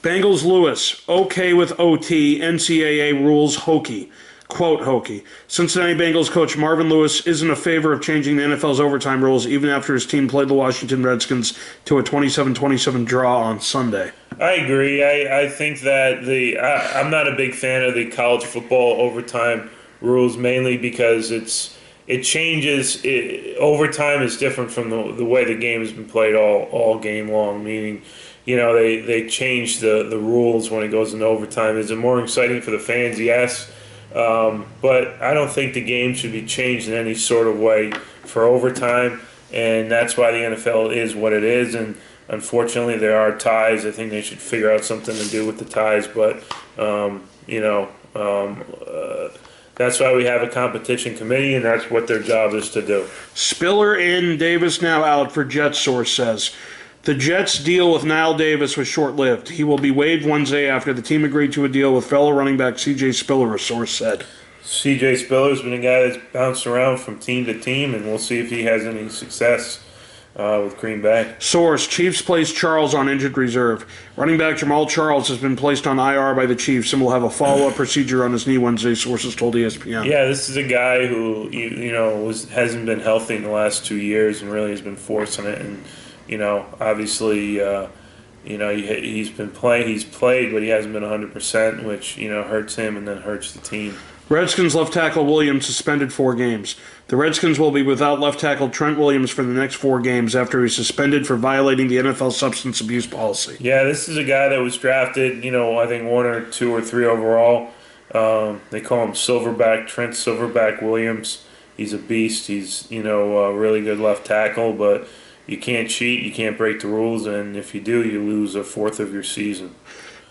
Speaker 1: Bengals Lewis, okay with OT, NCAA rules hokey. Quote hokey. Cincinnati Bengals coach Marvin Lewis isn't a favor of changing the NFL's overtime rules even after his team played the Washington Redskins to a 27-27 draw on Sunday.
Speaker 2: I agree. I think that I'm not a big fan of the college football overtime rules, mainly because it changes. Overtime is different from the way the game has been played all game long, meaning they change the rules when it goes into overtime. Is it more exciting for the fans? Yes. But I don't think the game should be changed in any sort of way for overtime, and that's why the NFL is what it is. And unfortunately, there are ties. I think they should figure out something to do with the ties, but that's why we have a competition committee, and that's what their job is to do.
Speaker 1: Spiller in, Davis now out for Jets, source says. The Jets' deal with Niall Davis was short-lived. He will be waived Wednesday after the team agreed to a deal with fellow running back C.J. Spiller, a source said.
Speaker 2: C.J. Spiller's been a guy that's bounced around from team to team, and we'll see if he has any success with Green Bay. Source,
Speaker 1: Chiefs placed Charles on injured reserve. Running back Jamal Charles has been placed on IR by the Chiefs and will have a follow-up procedure on his knee Wednesday, sources told ESPN.
Speaker 2: Yeah, this is a guy who hasn't been healthy in the last 2 years and really has been forcing it, and obviously, he's been playing. He's played, but he hasn't been 100%, which hurts him and then hurts the team.
Speaker 1: Redskins left tackle Williams suspended 4 games. The Redskins will be without left tackle Trent Williams for the next 4 games after he's suspended for violating the NFL substance abuse policy.
Speaker 2: Yeah, this is a guy that was drafted, I think 1 or 2 or 3 overall. They call him Silverback, Trent Silverback Williams. He's a beast. He's, a really good left tackle, but you can't cheat, you can't break the rules, and if you do, you lose a fourth of your season.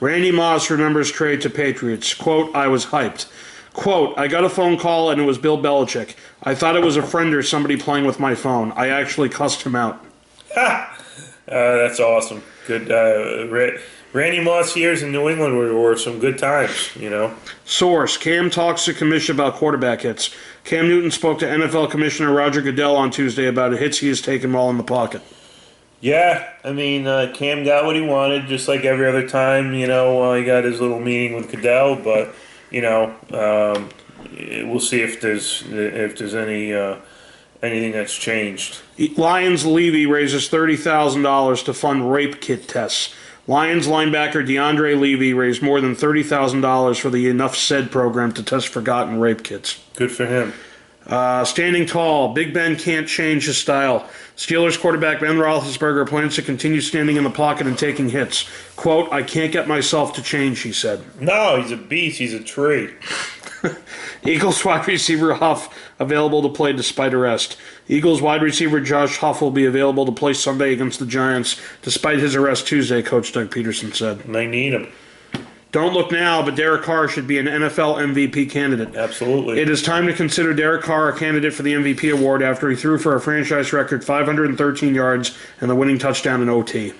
Speaker 1: Randy Moss remembers trade to Patriots. Quote, I was hyped. Quote, I got a phone call and it was Bill Belichick. I thought it was a friend or somebody playing with my phone. I actually cussed him out.
Speaker 2: That's awesome. Good. Randy Moss years in New England were some good times,
Speaker 1: Source, Cam talks to commission about quarterback hits. Cam Newton spoke to NFL Commissioner Roger Goodell on Tuesday about hits he has taken while in the pocket.
Speaker 2: Yeah, I mean, Cam got what he wanted, just like every other time. He got his little meeting with Goodell, but we'll see if there's anything that's changed.
Speaker 1: Lions Levy raises $30,000 to fund rape kit tests. Lions linebacker DeAndre Levy raised more than $30,000 for the Enough Said program to test forgotten rape kits.
Speaker 2: Good for him.
Speaker 1: Standing tall, Big Ben can't change his style. Steelers quarterback Ben Roethlisberger plans to continue standing in the pocket and taking hits. Quote, I can't get myself to change, he said.
Speaker 2: No, he's a beast. He's a tree.
Speaker 1: Eagles wide receiver Huff available to play despite arrest. Eagles wide receiver Josh Huff will be available to play Sunday against the Giants despite his arrest Tuesday, Coach Doug Peterson said.
Speaker 2: They need him.
Speaker 1: Don't look now, but Derek Carr should be an NFL MVP candidate.
Speaker 2: Absolutely.
Speaker 1: It is time to consider Derek Carr a candidate for the MVP award after he threw for a franchise record 513 yards and the winning touchdown in OT.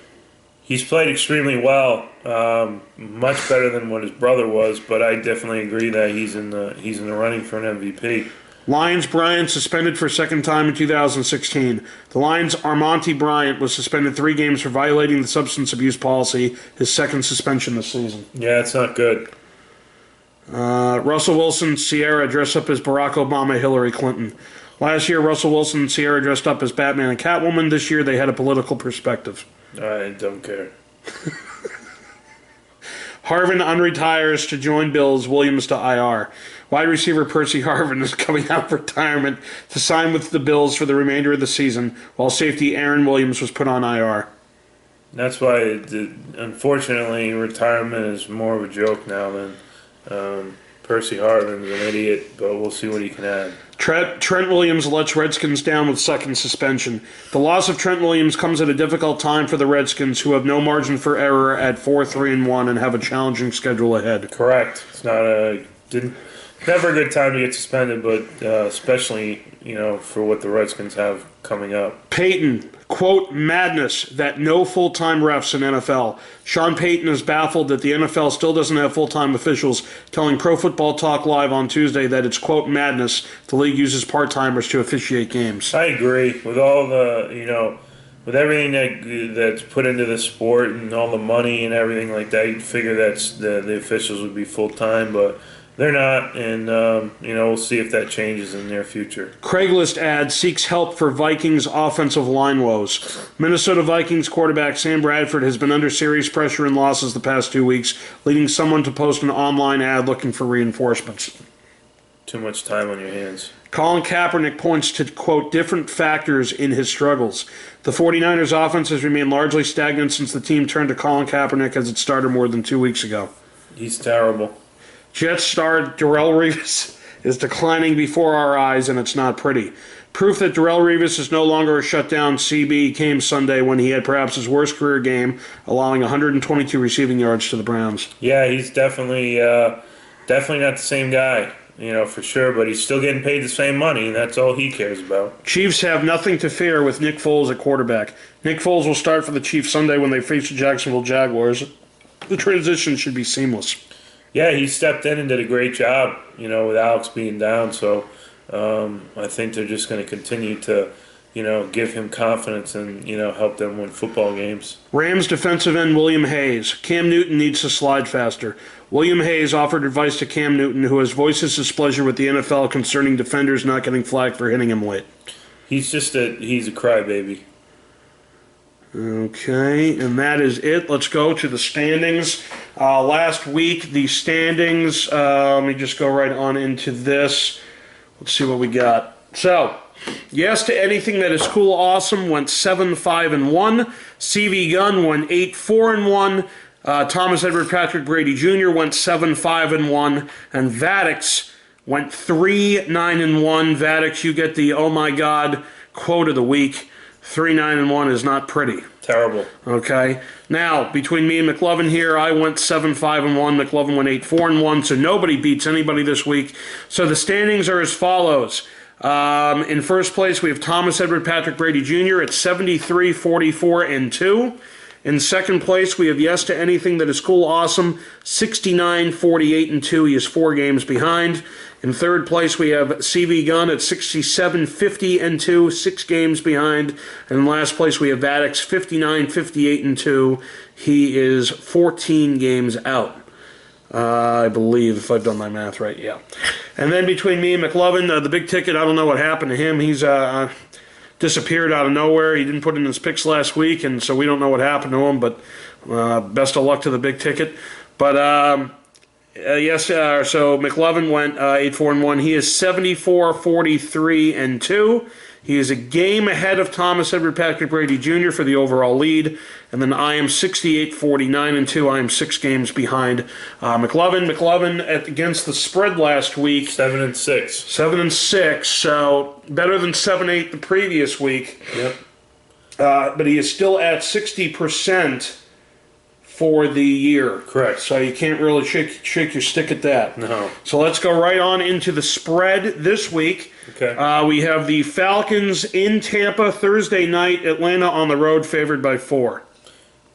Speaker 2: He's played extremely well, much better than what his brother was, but I definitely agree that he's in the running for an MVP.
Speaker 1: Lions Bryant suspended for a second time in 2016. The Lions' Armonte Bryant was suspended 3 games for violating the substance abuse policy, his second suspension this season.
Speaker 2: Yeah, it's not good.
Speaker 1: Russell Wilson, Sierra dressed up as Barack Obama, Hillary Clinton. Last year, Russell Wilson and Sierra dressed up as Batman and Catwoman. This year, they had a political perspective.
Speaker 2: I don't care.
Speaker 1: Harvin unretires to join Bills, Williams to IR. Wide receiver Percy Harvin is coming out of retirement to sign with the Bills for the remainder of the season, while safety Aaron Williams was put on IR.
Speaker 2: That's why, unfortunately, retirement is more of a joke now than Percy Harvin's an idiot, but we'll see what he can add.
Speaker 1: Trent Williams lets Redskins down with second suspension. The loss of Trent Williams comes at a difficult time for the Redskins, who have no margin for error at 4-3-1 and have a challenging schedule ahead.
Speaker 2: Correct. It's never a good time to get suspended, but especially for what the Redskins have coming up.
Speaker 1: Payton, quote, madness that no full-time refs in NFL. Sean Payton is baffled that the NFL still doesn't have full-time officials, telling Pro Football Talk Live on Tuesday that it's, quote, madness the league uses part-timers to officiate games.
Speaker 2: I agree. With all the, with everything that's put into the sport and all the money and everything like that, you'd figure that the officials would be full-time, but they're not, and we'll see if that changes in the near future. Craigslist ad seeks help for Vikings offensive line woes. Minnesota Vikings quarterback Sam Bradford has been under serious pressure and losses the past 2 weeks, leading someone to post an online ad looking for reinforcements. Too much time on your hands. Colin Kaepernick points to, quote, different factors in his struggles. The 49ers offense has remained largely stagnant since the team turned to Colin Kaepernick as its starter more than 2 weeks ago. He's terrible. Jets star Darrelle Revis is declining before our eyes, and it's not pretty. Proof that Darrelle Revis is no longer a shutdown CB came Sunday when he had perhaps his worst career game, allowing 122 receiving yards to the Browns. Yeah, he's definitely not the same guy, for sure, but he's still getting paid the same money, and that's all he cares about. Chiefs have nothing to fear with Nick Foles at quarterback. Nick Foles will start for the Chiefs Sunday when they face the Jacksonville Jaguars. The transition should be seamless. Yeah, he stepped in and did a great job, with Alex being down. So I think they're just going to continue to, give him confidence and, help them win football games. Rams defensive end William Hayes. Cam Newton needs to slide faster. William Hayes offered advice to Cam Newton, who has voiced his displeasure with the NFL concerning defenders not getting flagged for hitting him late. He's a crybaby. Okay, and that is it. Let's go to the standings. Last week, the standings, let me just go right on into this. Let's see what we got. So, yes to anything that is cool, awesome, went 7-5-1. CV Gun went 8-4-1.
Speaker 1: Thomas Edward Patrick Brady Jr. went 7-5-1, and Vadix went 3-9-1. Vadix, you get the oh my god quote of the week. 3-9-1 is not pretty.
Speaker 2: Terrible.
Speaker 1: Okay. Now, between me and Mclovin here, I went 7-5-1. Mclovin went 8-4-1. So nobody beats anybody this week. So the standings are as follows. In first place, we have Thomas Edward Patrick Brady Jr. at 73-44-2. In second place, we have Yes to Anything That Is Cool Awesome, 69-48-2. He is 4 games behind. In third place, we have CV Gunn at 67-50-2, 6 games behind. And in last place, we have Vadix, 59-58-2. He is 14 games out. I believe, if I've done my math right, yeah. And then between me and Mclovin, the big ticket, I don't know what happened to him. He's disappeared out of nowhere. He didn't put in his picks last week, and so we don't know what happened to him, but best of luck to the big ticket. But so Mclovin went 8-4-1. He is 74-43-2. He is a game ahead of Thomas Edward Patrick Brady Jr. for the overall lead. And then I am 68-49-2. I am 6 games behind Mclovin. Mclovin against the spread last week.
Speaker 2: 7-6.
Speaker 1: 7-6. So better than 7-8 the previous week.
Speaker 2: Yep.
Speaker 1: But he is still at 60% for the year.
Speaker 2: Correct.
Speaker 1: So you can't really shake your stick at that.
Speaker 2: No.
Speaker 1: So let's go right on into the spread this week.
Speaker 2: Okay.
Speaker 1: We have the Falcons in Tampa Thursday night. Atlanta on the road, favored by 4.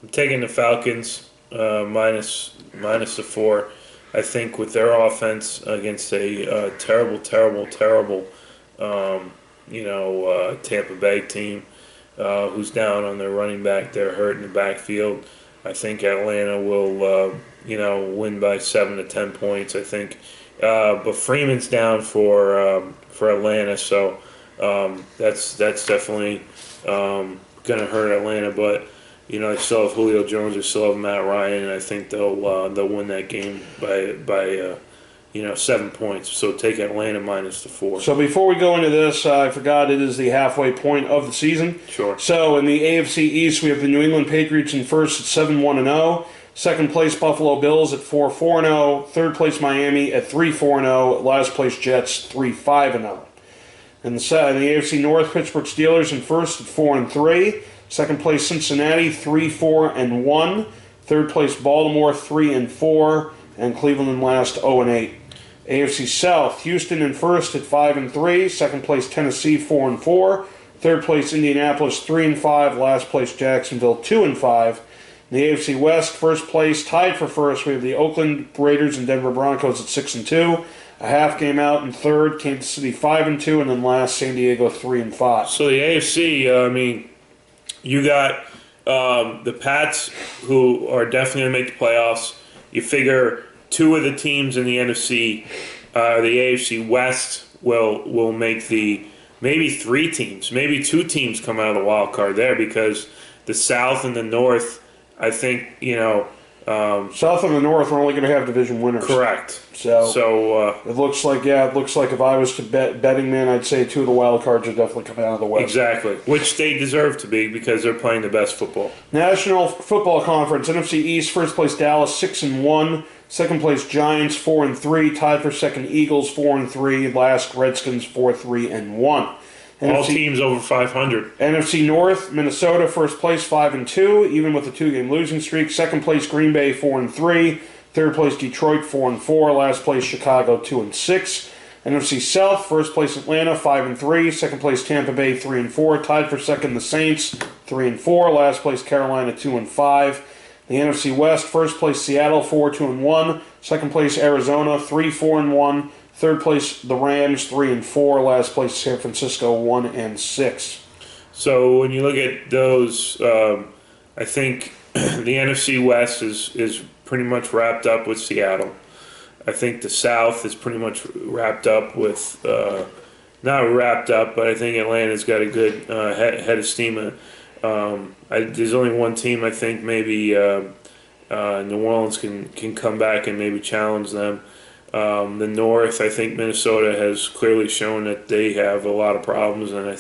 Speaker 2: I'm taking the Falcons minus the 4. I think with their offense against a terrible Tampa Bay team who's down on their running back, they're hurt in the backfield. I think Atlanta will win by 7 to 10 points. I think, but Freeman's down for Atlanta, so that's definitely going to hurt Atlanta. But they still have Julio Jones, they still have Matt Ryan, and I think they'll win that game by 7 points. So take Atlanta minus the 4.
Speaker 1: So before we go into this, I forgot it is the halfway point of the season.
Speaker 2: Sure.
Speaker 1: So in the AFC East, we have the New England Patriots in first at 7-1-0. Second place, Buffalo Bills at 4-4-0. Third place, Miami at 3-4-0. Last place, Jets 3-5-0. In the AFC North, Pittsburgh Steelers in first at 4-3. Second place, Cincinnati 3-4-1. Third place, Baltimore 3-4. And Cleveland in last 0-8. AFC South, Houston in first at 5-3. Second place, Tennessee 4-4. Third place, Indianapolis 3-5. Last place, Jacksonville 2-5. In the AFC West, first place, tied for first, we have the Oakland Raiders and Denver Broncos at 6-2. A half game out in third, Kansas City 5-2, and then last, San Diego 3-5.
Speaker 2: So the AFC, you got the Pats, who are definitely going to make the playoffs. You figure 2 of the teams in the NFC, the AFC West, will make maybe 3 teams, maybe 2 teams come out of the wild card there, because the South and the North, I think,
Speaker 1: South and the North are only going to have division winners.
Speaker 2: Correct.
Speaker 1: So it looks like if I was to betting man, I'd say 2 of the wild cards are definitely coming out of the West.
Speaker 2: Exactly, which they deserve to be because they're playing the best football.
Speaker 1: National Football Conference, NFC East, first place Dallas 6-1, second place Giants 4-3, tied for second Eagles 4-3, last Redskins 4-3-1.
Speaker 2: All teams over 500.
Speaker 1: NFC North, Minnesota first place 5-2, even with a 2-game losing streak. Second place Green Bay 4-3. Third place Detroit 4-4. Last place Chicago 2-6. NFC South, first place Atlanta 5-3. Second place Tampa Bay 3-4. Tied for second the Saints 3-4. Last place Carolina 2-5. The NFC West, first place Seattle 4-2-1. Second place Arizona 3-4-1. Third place, the Rams, 3-4. Last place, San Francisco, 1-6.
Speaker 2: So when you look at those, I think the NFC West is pretty much wrapped up with Seattle. I think the South is pretty much wrapped up with, not wrapped up, but I think Atlanta's got a good head of steam. There's only one team I think maybe New Orleans can come back and maybe challenge them. The North, I think Minnesota has clearly shown that they have a lot of problems, and I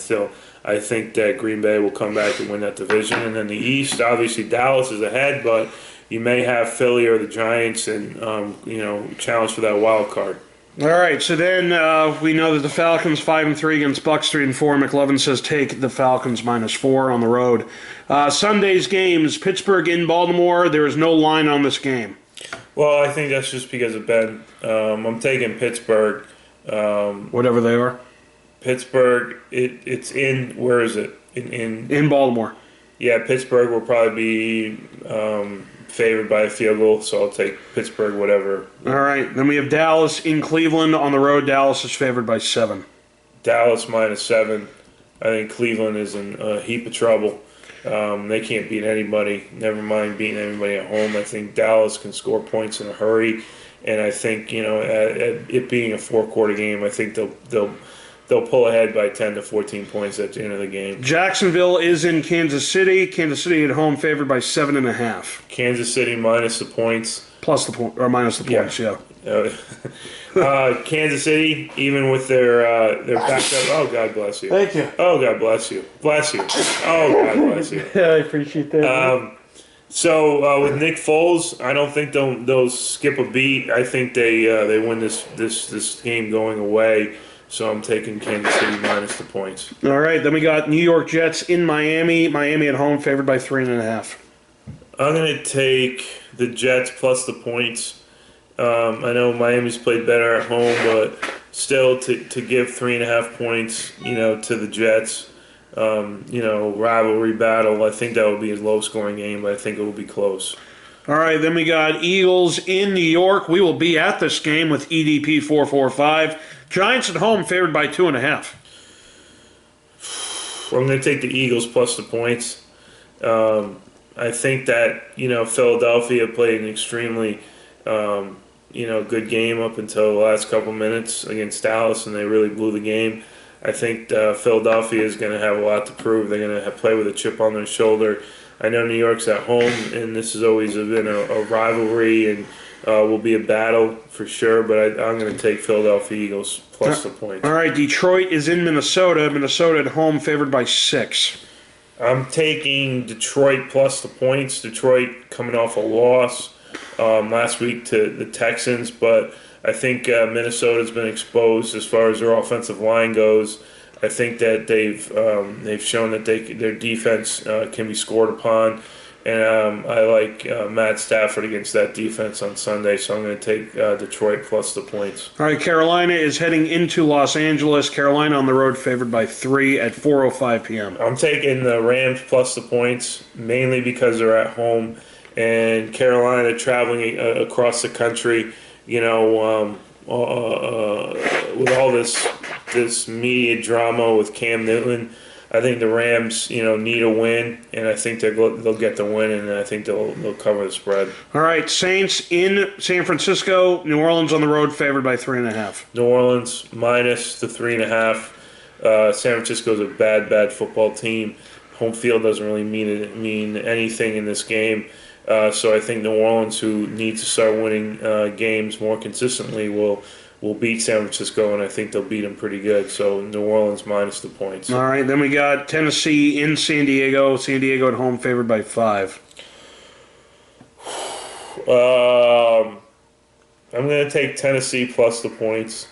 Speaker 2: think that Green Bay will come back and win that division. And then the East, obviously Dallas is ahead, but you may have Philly or the Giants and challenge for that wild card.
Speaker 1: All right, so then we know that the Falcons 5-3 against Bucks 3-4. Mclovin says take the Falcons -4 on the road. Sunday's games: Pittsburgh in Baltimore. There is no line on this game.
Speaker 2: Well, I think that's just because of Ben. I'm taking Pittsburgh.
Speaker 1: Whatever they are.
Speaker 2: Pittsburgh. It's in. Where is it?
Speaker 1: In Baltimore.
Speaker 2: Yeah, Pittsburgh will probably be favored by a field goal, so I'll take Pittsburgh, whatever.
Speaker 1: All right. Then we have Dallas in Cleveland on the road. Dallas is favored by 7.
Speaker 2: Dallas -7. I think Cleveland is in a heap of trouble. They can't beat anybody. Never mind beating anybody at home. I think Dallas can score points in a hurry, and I think at it being a 4-quarter game, I think they'll pull ahead by 10 to 14 points at the end of the game.
Speaker 1: Jacksonville is in Kansas City. Kansas City at home favored by 7.5.
Speaker 2: Kansas City minus the points.
Speaker 1: Plus the point, or minus the points, yeah.
Speaker 2: Kansas City, even with their backup. Oh, God bless you.
Speaker 1: Thank you.
Speaker 2: Oh, God bless you. Bless you. Oh, God bless you.
Speaker 1: Yeah, I appreciate that.
Speaker 2: So with Nick Foles, I don't think they'll skip a beat. I think they win this game going away. So I'm taking Kansas City minus the points.
Speaker 1: All right, then we got New York Jets in Miami. Miami at home favored by 3.5.
Speaker 2: I'm going to take the Jets plus the points. I know Miami's played better at home, but still to give 3.5 points, to the Jets, rivalry battle. I think that will be a low-scoring game, but I think it will be close.
Speaker 1: All right, then we got Eagles in New York. We will be at this game with EDP445. Giants at home favored by 2.5.
Speaker 2: I'm going to take the Eagles plus the points. I think that Philadelphia played an extremely good game up until the last couple minutes against Dallas, and they really blew the game. I think Philadelphia is going to have a lot to prove. They're going to play with a chip on their shoulder. I know New York's at home, and this has always been a rivalry and will be a battle for sure, but I'm going to take Philadelphia Eagles plus the points.
Speaker 1: All right, Detroit is in Minnesota. Minnesota at home favored by 6.
Speaker 2: I'm taking Detroit plus the points. Detroit coming off a loss last week to the Texans, but I think Minnesota's been exposed as far as their offensive line goes. I think that they've shown that their defense can be scored upon, and I like Matt Stafford against that defense on Sunday, so I'm going to take Detroit plus the points.
Speaker 1: All right, Carolina is heading into Los Angeles. Carolina on the road favored by 3 at 4:05 p.m.
Speaker 2: I'm taking the Rams plus the points, mainly because they're at home, and Carolina traveling across the country, with all this media drama with Cam Newton. I think the Rams, need a win, and I think they'll get the win, and I think they'll cover the spread.
Speaker 1: All right, Saints in San Francisco. New Orleans on the road favored by 3.5.
Speaker 2: New Orleans minus the 3.5. San Francisco's a bad football team. Home field doesn't really mean anything in this game. So I think New Orleans, who needs to start winning games more consistently, will beat San Francisco, and I think they'll beat them pretty good. So New Orleans minus the points.
Speaker 1: All right, then we got Tennessee in San Diego. San Diego at home favored by 5.
Speaker 2: I'm going to take Tennessee plus the points.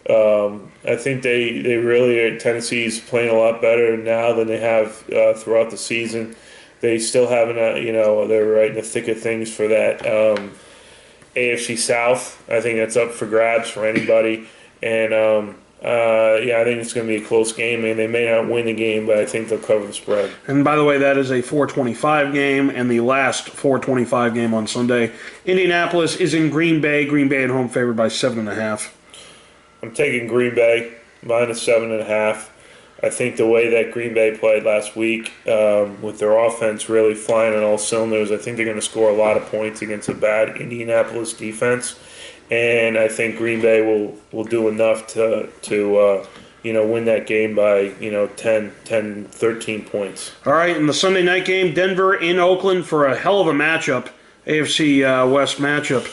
Speaker 2: I think they really are. Tennessee's playing a lot better now than they have throughout the season. They still haven't, they're right in the thick of things for that AFC South. I think that's up for grabs for anybody. And, I think it's going to be a close game. And they may not win the game, but I think they'll cover the spread.
Speaker 1: And by the way, that is a 4:25 game, and the last 4:25 game on Sunday. Indianapolis is in Green Bay. Green Bay at home favored by 7.5.
Speaker 2: I'm taking Green Bay minus 7.5. I think the way that Green Bay played last week, with their offense really flying on all cylinders, I think they're going to score a lot of points against a bad Indianapolis defense. And I think Green Bay will do enough to win that game by 10, 13 points.
Speaker 1: All right, in the Sunday night game, Denver in Oakland for a hell of a matchup, AFC West matchup.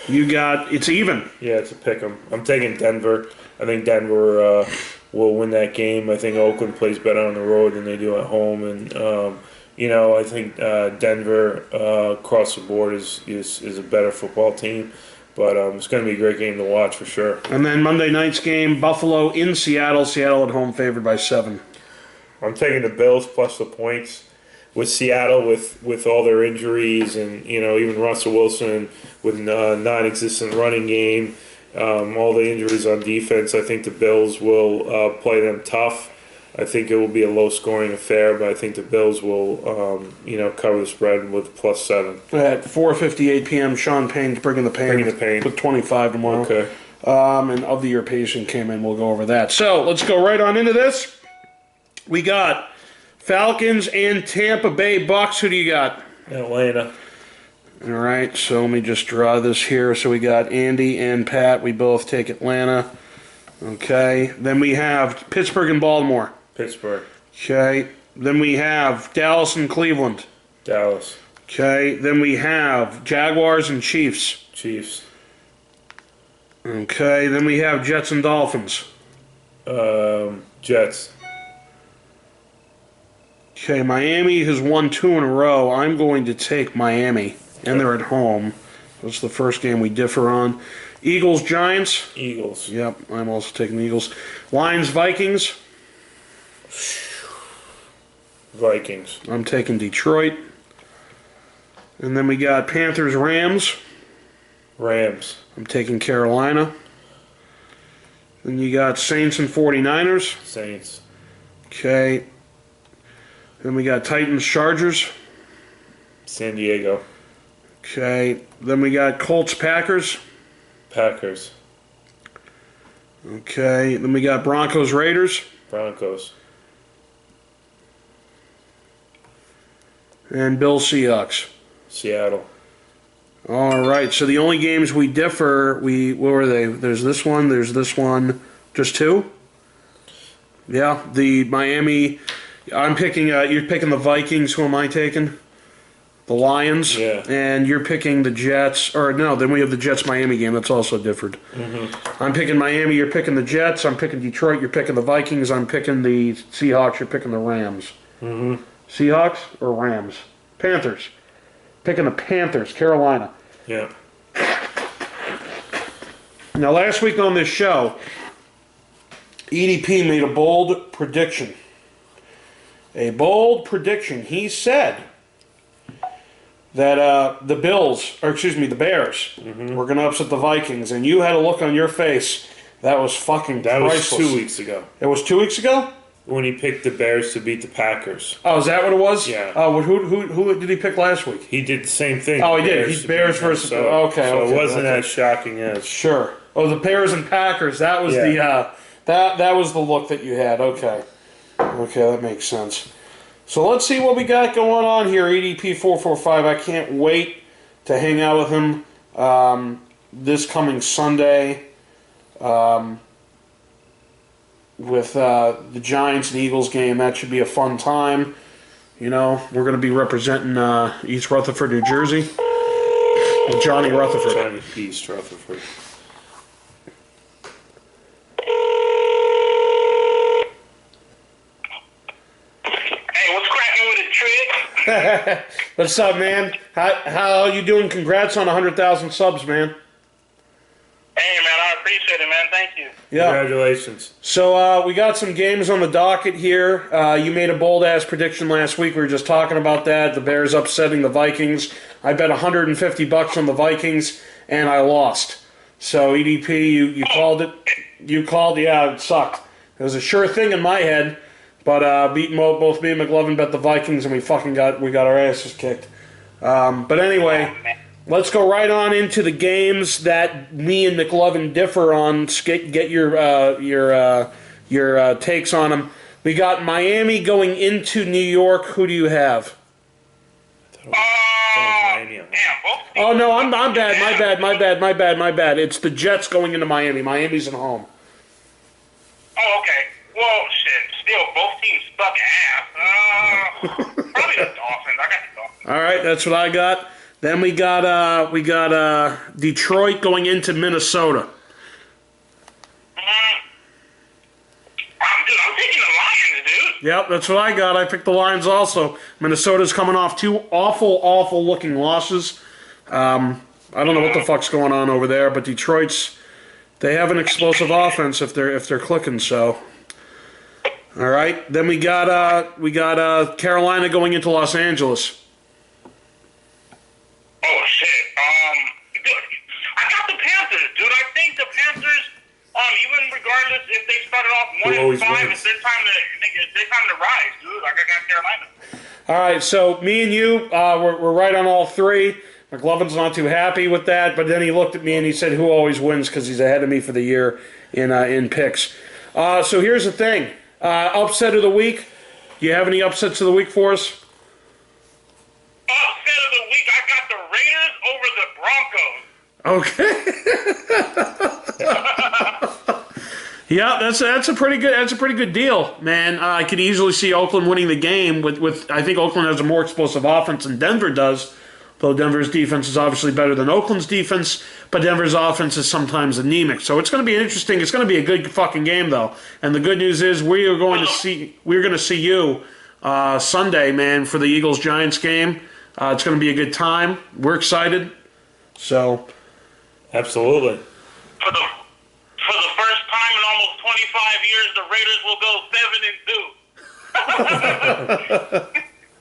Speaker 1: It's even.
Speaker 2: Yeah, it's a pick 'em. I'm taking Denver. I think Denver will win that game. I think Oakland plays better on the road than they do at home, and I think Denver across the board is a better football team. But it's going to be a great game to watch for sure.
Speaker 1: And then Monday night's game, Buffalo in Seattle. Seattle at home favored by 7.
Speaker 2: I'm taking the Bills plus the points. With Seattle, with all their injuries and, even Russell Wilson with non-existent running game, all the injuries on defense, I think the Bills will play them tough. I think it will be a low-scoring affair, but I think the Bills will, cover the spread with plus 7.
Speaker 1: At 4:58 p.m., Sean Payne's bringing the pain. With 25 tomorrow.
Speaker 2: Okay.
Speaker 1: And Of the Year patient came in. We'll go over that. So let's go right on into this. We got Falcons and Tampa Bay Bucks. Who do you got?
Speaker 2: Atlanta.
Speaker 1: All right, so let me just draw this here. So we got Andy and Pat. We both take Atlanta. Okay. Then we have Pittsburgh and Baltimore.
Speaker 2: Pittsburgh.
Speaker 1: Okay. Then we have Dallas and Cleveland.
Speaker 2: Dallas.
Speaker 1: Okay. Then we have Jaguars and Chiefs.
Speaker 2: Chiefs.
Speaker 1: Okay. Then we have Jets and Dolphins.
Speaker 2: Jets.
Speaker 1: Okay. Miami has won 2 in a row. I'm going to take Miami, and they're at home. That's the first game we differ on. Eagles, Giants.
Speaker 2: Eagles.
Speaker 1: Yep, I'm also taking the Eagles. Lions, Vikings.
Speaker 2: Vikings.
Speaker 1: I'm taking Detroit. And then we got Panthers, Rams.
Speaker 2: Rams.
Speaker 1: I'm taking Carolina. Then you got Saints and 49ers.
Speaker 2: Saints.
Speaker 1: Okay. Then we got Titans, Chargers.
Speaker 2: San Diego.
Speaker 1: Okay. Then we got Colts, Packers.
Speaker 2: Packers.
Speaker 1: Okay. Then we got Broncos, Raiders.
Speaker 2: Broncos.
Speaker 1: And Bills, Seahawks.
Speaker 2: Seattle.
Speaker 1: All right. So the only games we differ, what were they? There's this one. Just 2? Yeah. The Miami. I'm picking. You're picking the Vikings. Who am I taking? The Lions.
Speaker 2: Yeah.
Speaker 1: And you're picking the Jets. Or no, then we have the Jets-Miami game. That's also different.
Speaker 2: Mm-hmm.
Speaker 1: I'm picking Miami. You're picking the Jets. I'm picking Detroit. You're picking the Vikings. I'm picking the Seahawks. You're picking the Rams.
Speaker 2: Mm-hmm.
Speaker 1: Seahawks or Rams? Panthers. Picking the Panthers. Carolina.
Speaker 2: Yeah.
Speaker 1: Now, last week on this show, EDP made a bold prediction. A bold prediction. He said that the Bears were going to upset the Vikings, and you had a look on your face that was fucking priceless.
Speaker 2: Was 2 weeks ago.
Speaker 1: It was 2 weeks ago?
Speaker 2: When he picked the Bears to beat the Packers.
Speaker 1: Oh, is that what it was?
Speaker 2: Yeah.
Speaker 1: Oh, who did he pick last week?
Speaker 2: He did the same thing.
Speaker 1: Oh, he did. He's Bears versus...
Speaker 2: So,
Speaker 1: okay.
Speaker 2: So it wasn't as shocking as...
Speaker 1: Sure. Oh, the Bears and Packers. That was that was the look that you had. Okay. Okay, that makes sense. So let's see what we got going on here. EDP445. I can't wait to hang out with him this coming Sunday with the Giants and Eagles game. That should be a fun time. We're going to be representing East Rutherford, New Jersey. Johnny Rutherford.
Speaker 2: Johnny East Rutherford.
Speaker 1: What's up, man? How you doing? Congrats on 100,000 subs, man.
Speaker 3: Hey, man, I appreciate it, man. Thank you.
Speaker 1: Yeah.
Speaker 2: Congratulations.
Speaker 1: So we got some games on the docket here. You made a bold-ass prediction last week. We were just talking about that. The Bears upsetting the Vikings. I bet $150 on the Vikings, and I lost. So, EDP, you called it. You called, yeah, it sucked. It was a sure thing in my head. But both me and Mclovin bet the Vikings, and we got our asses kicked. But anyway, let's go right on into the games that me and Mclovin differ on. Get your takes on them. We got Miami going into New York. Who do you have? Oh no, I'm bad. My bad. It's the Jets going into Miami. Miami's at home.
Speaker 3: Oh, okay. Well, shit. Still, both teams suck ass. Probably the Dolphins. I got the Dolphins.
Speaker 1: All right, that's what I got. Then we got Detroit going into Minnesota.
Speaker 3: Dude, I'm taking the Lions, dude.
Speaker 1: Yep, that's what I got. I picked the Lions also. Minnesota's coming off 2 awful looking losses. I don't know what the fuck's going on over there, but Detroit's, they have an explosive offense if they're clicking. So, all right. Then we got Carolina going into Los Angeles.
Speaker 3: Oh shit. Dude, I got the Panthers, dude. I think the Panthers, even regardless if they started off 1-5, it's their time to rise, dude. Like I got Carolina.
Speaker 1: All right, so me and you, we're right on all 3. Mclovin's not too happy with that, but then he looked at me and he said, "Who always wins?" Because he's ahead of me for the year in picks. So here's the thing: upset of the week. Do you have any upsets of the week for us?
Speaker 3: Upset of the week, I got the Raiders over the Broncos.
Speaker 1: Okay. Yeah, that's a pretty good deal, man. I could easily see Oakland winning the game. With I think Oakland has a more explosive offense than Denver does. Though Denver's defense is obviously better than Oakland's defense, but Denver's offense is sometimes anemic. So it's going to be interesting. It's going to be a good fucking game, though. And the good news is we're going to see you Sunday, man, for the Eagles-Giants game. It's going to be a good time. We're excited. So,
Speaker 2: absolutely.
Speaker 3: For the first time in almost 25 years, the Raiders will go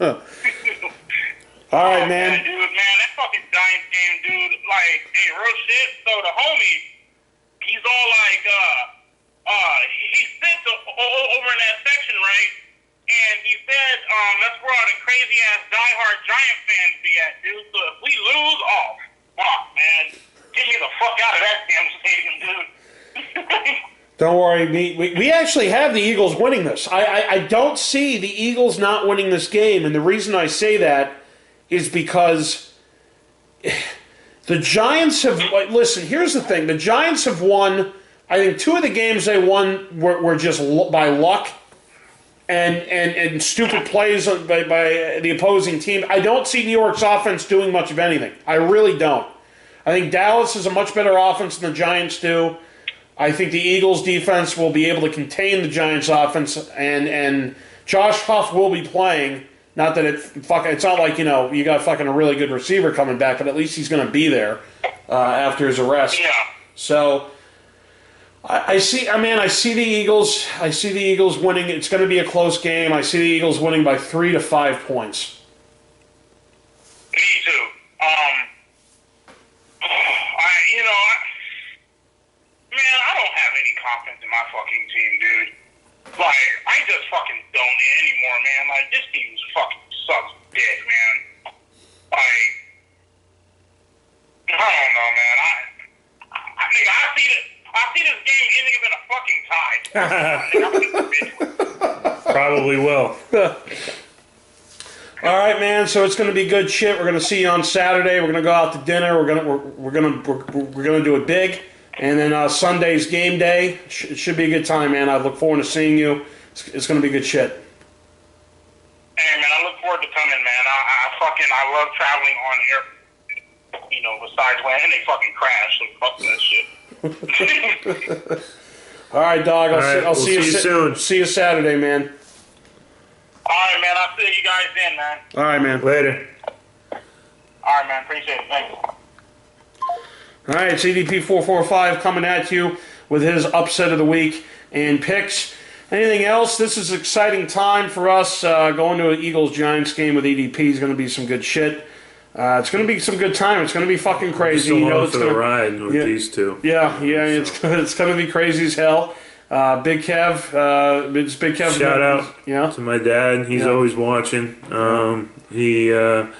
Speaker 3: 7-2.
Speaker 1: All right, man.
Speaker 3: Dude, that fucking Giants game, dude. Like, hey, real shit. So the homie, he's all like, he sits over in that section, right? And he said, that's where all the crazy ass diehard Giant fans be at, dude. So if we lose, fuck, man, get me the fuck out of that damn stadium, dude.
Speaker 1: Don't worry, we actually have the Eagles winning this. I don't see the Eagles not winning this game, and the reason I say that is because the Giants have... Listen, here's the thing. The Giants have won... I think 2 of the games they won were just by luck and stupid plays by the opposing team. I don't see New York's offense doing much of anything. I really don't. I think Dallas is a much better offense than the Giants do. I think the Eagles' defense will be able to contain the Giants' offense, and Josh Huff will be playing... Not that it's not like, you got fucking a really good receiver coming back, but at least he's going to be there after his arrest.
Speaker 3: Yeah.
Speaker 1: So I see the Eagles. I see the Eagles winning. It's going to be a close game. I see the Eagles winning by 3 to 5 points.
Speaker 3: Me too. I don't have any confidence in my fucking team, dude. Like, I just fucking don't anymore, man. Like, this team fucking sucks dick, man. Like, I don't know, man. I think I see this game ending up in a fucking tie.
Speaker 2: Probably will.
Speaker 1: All right, man. So it's going to be good shit. We're going to see you on Saturday. We're going to go out to dinner. We're going to do it big. And then Sunday's game day. It should be a good time, man. I look forward to seeing you. It's going to be good shit.
Speaker 3: Hey, man, I look forward to coming, man. I love traveling on air. Besides when they fucking crash, so fuck that shit.
Speaker 1: All right, dog. I'll see you
Speaker 2: soon.
Speaker 1: See you Saturday, man.
Speaker 3: All right, man. I'll see you guys then, man.
Speaker 1: All right, man.
Speaker 2: Later.
Speaker 3: All right, man. Appreciate it. Thanks.
Speaker 1: All right, it's EDP445 coming at you with his upset of the week and picks. Anything else? This is an exciting time for us. Going to an Eagles-Giants game with EDP is going to be some good shit. It's going to be some good time. It's going to be fucking crazy.
Speaker 2: It's for the ride with these two.
Speaker 1: Yeah, it's going to be crazy as hell. Big Kev, it's Big Kev.
Speaker 2: Shout out to my dad. He's always watching. Big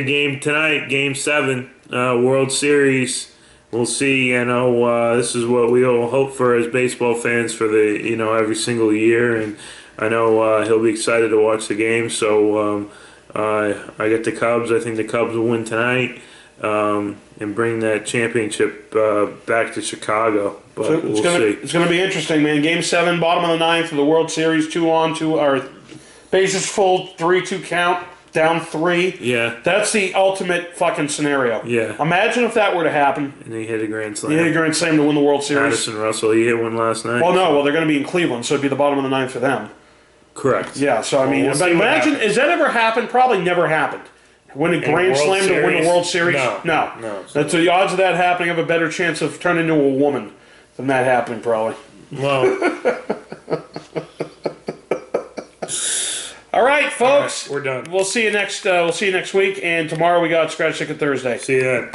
Speaker 2: game tonight, Game 7. World Series. We'll see. This is what we all hope for as baseball fans for the every single year, and I know he'll be excited to watch the game. So I get the Cubs. I think the Cubs will win tonight and bring that championship back to Chicago. But we'll see. It's
Speaker 1: going to be interesting, man. Game 7, bottom of the 9th for the World Series. 2-on, 2 or bases full, 3-2 count. Down 3.
Speaker 2: Yeah.
Speaker 1: That's the ultimate fucking scenario.
Speaker 2: Yeah.
Speaker 1: Imagine if that were to happen.
Speaker 2: And he hit a grand slam.
Speaker 1: He hit a grand slam to win the World Series.
Speaker 2: Madison Russell, he hit one last night.
Speaker 1: Well, no. Well, they're going to be in Cleveland, so it'd be the bottom of the 9th for them.
Speaker 2: Correct.
Speaker 1: Yeah, so I mean,
Speaker 2: we'll
Speaker 1: but
Speaker 2: see what
Speaker 1: imagine,
Speaker 2: happens.
Speaker 1: has that ever happened? Probably never happened. Win a Grand
Speaker 2: World
Speaker 1: Slam to win
Speaker 2: Series?
Speaker 1: the World Series?
Speaker 2: No.
Speaker 1: That's the odds of that happening have a better chance of turning into a woman than that happening, probably.
Speaker 2: Well,
Speaker 1: All right, folks.
Speaker 2: we're done.
Speaker 1: We'll see you next. We'll see you next week. And tomorrow we got Scratch Ticket Thursday.
Speaker 2: See you then.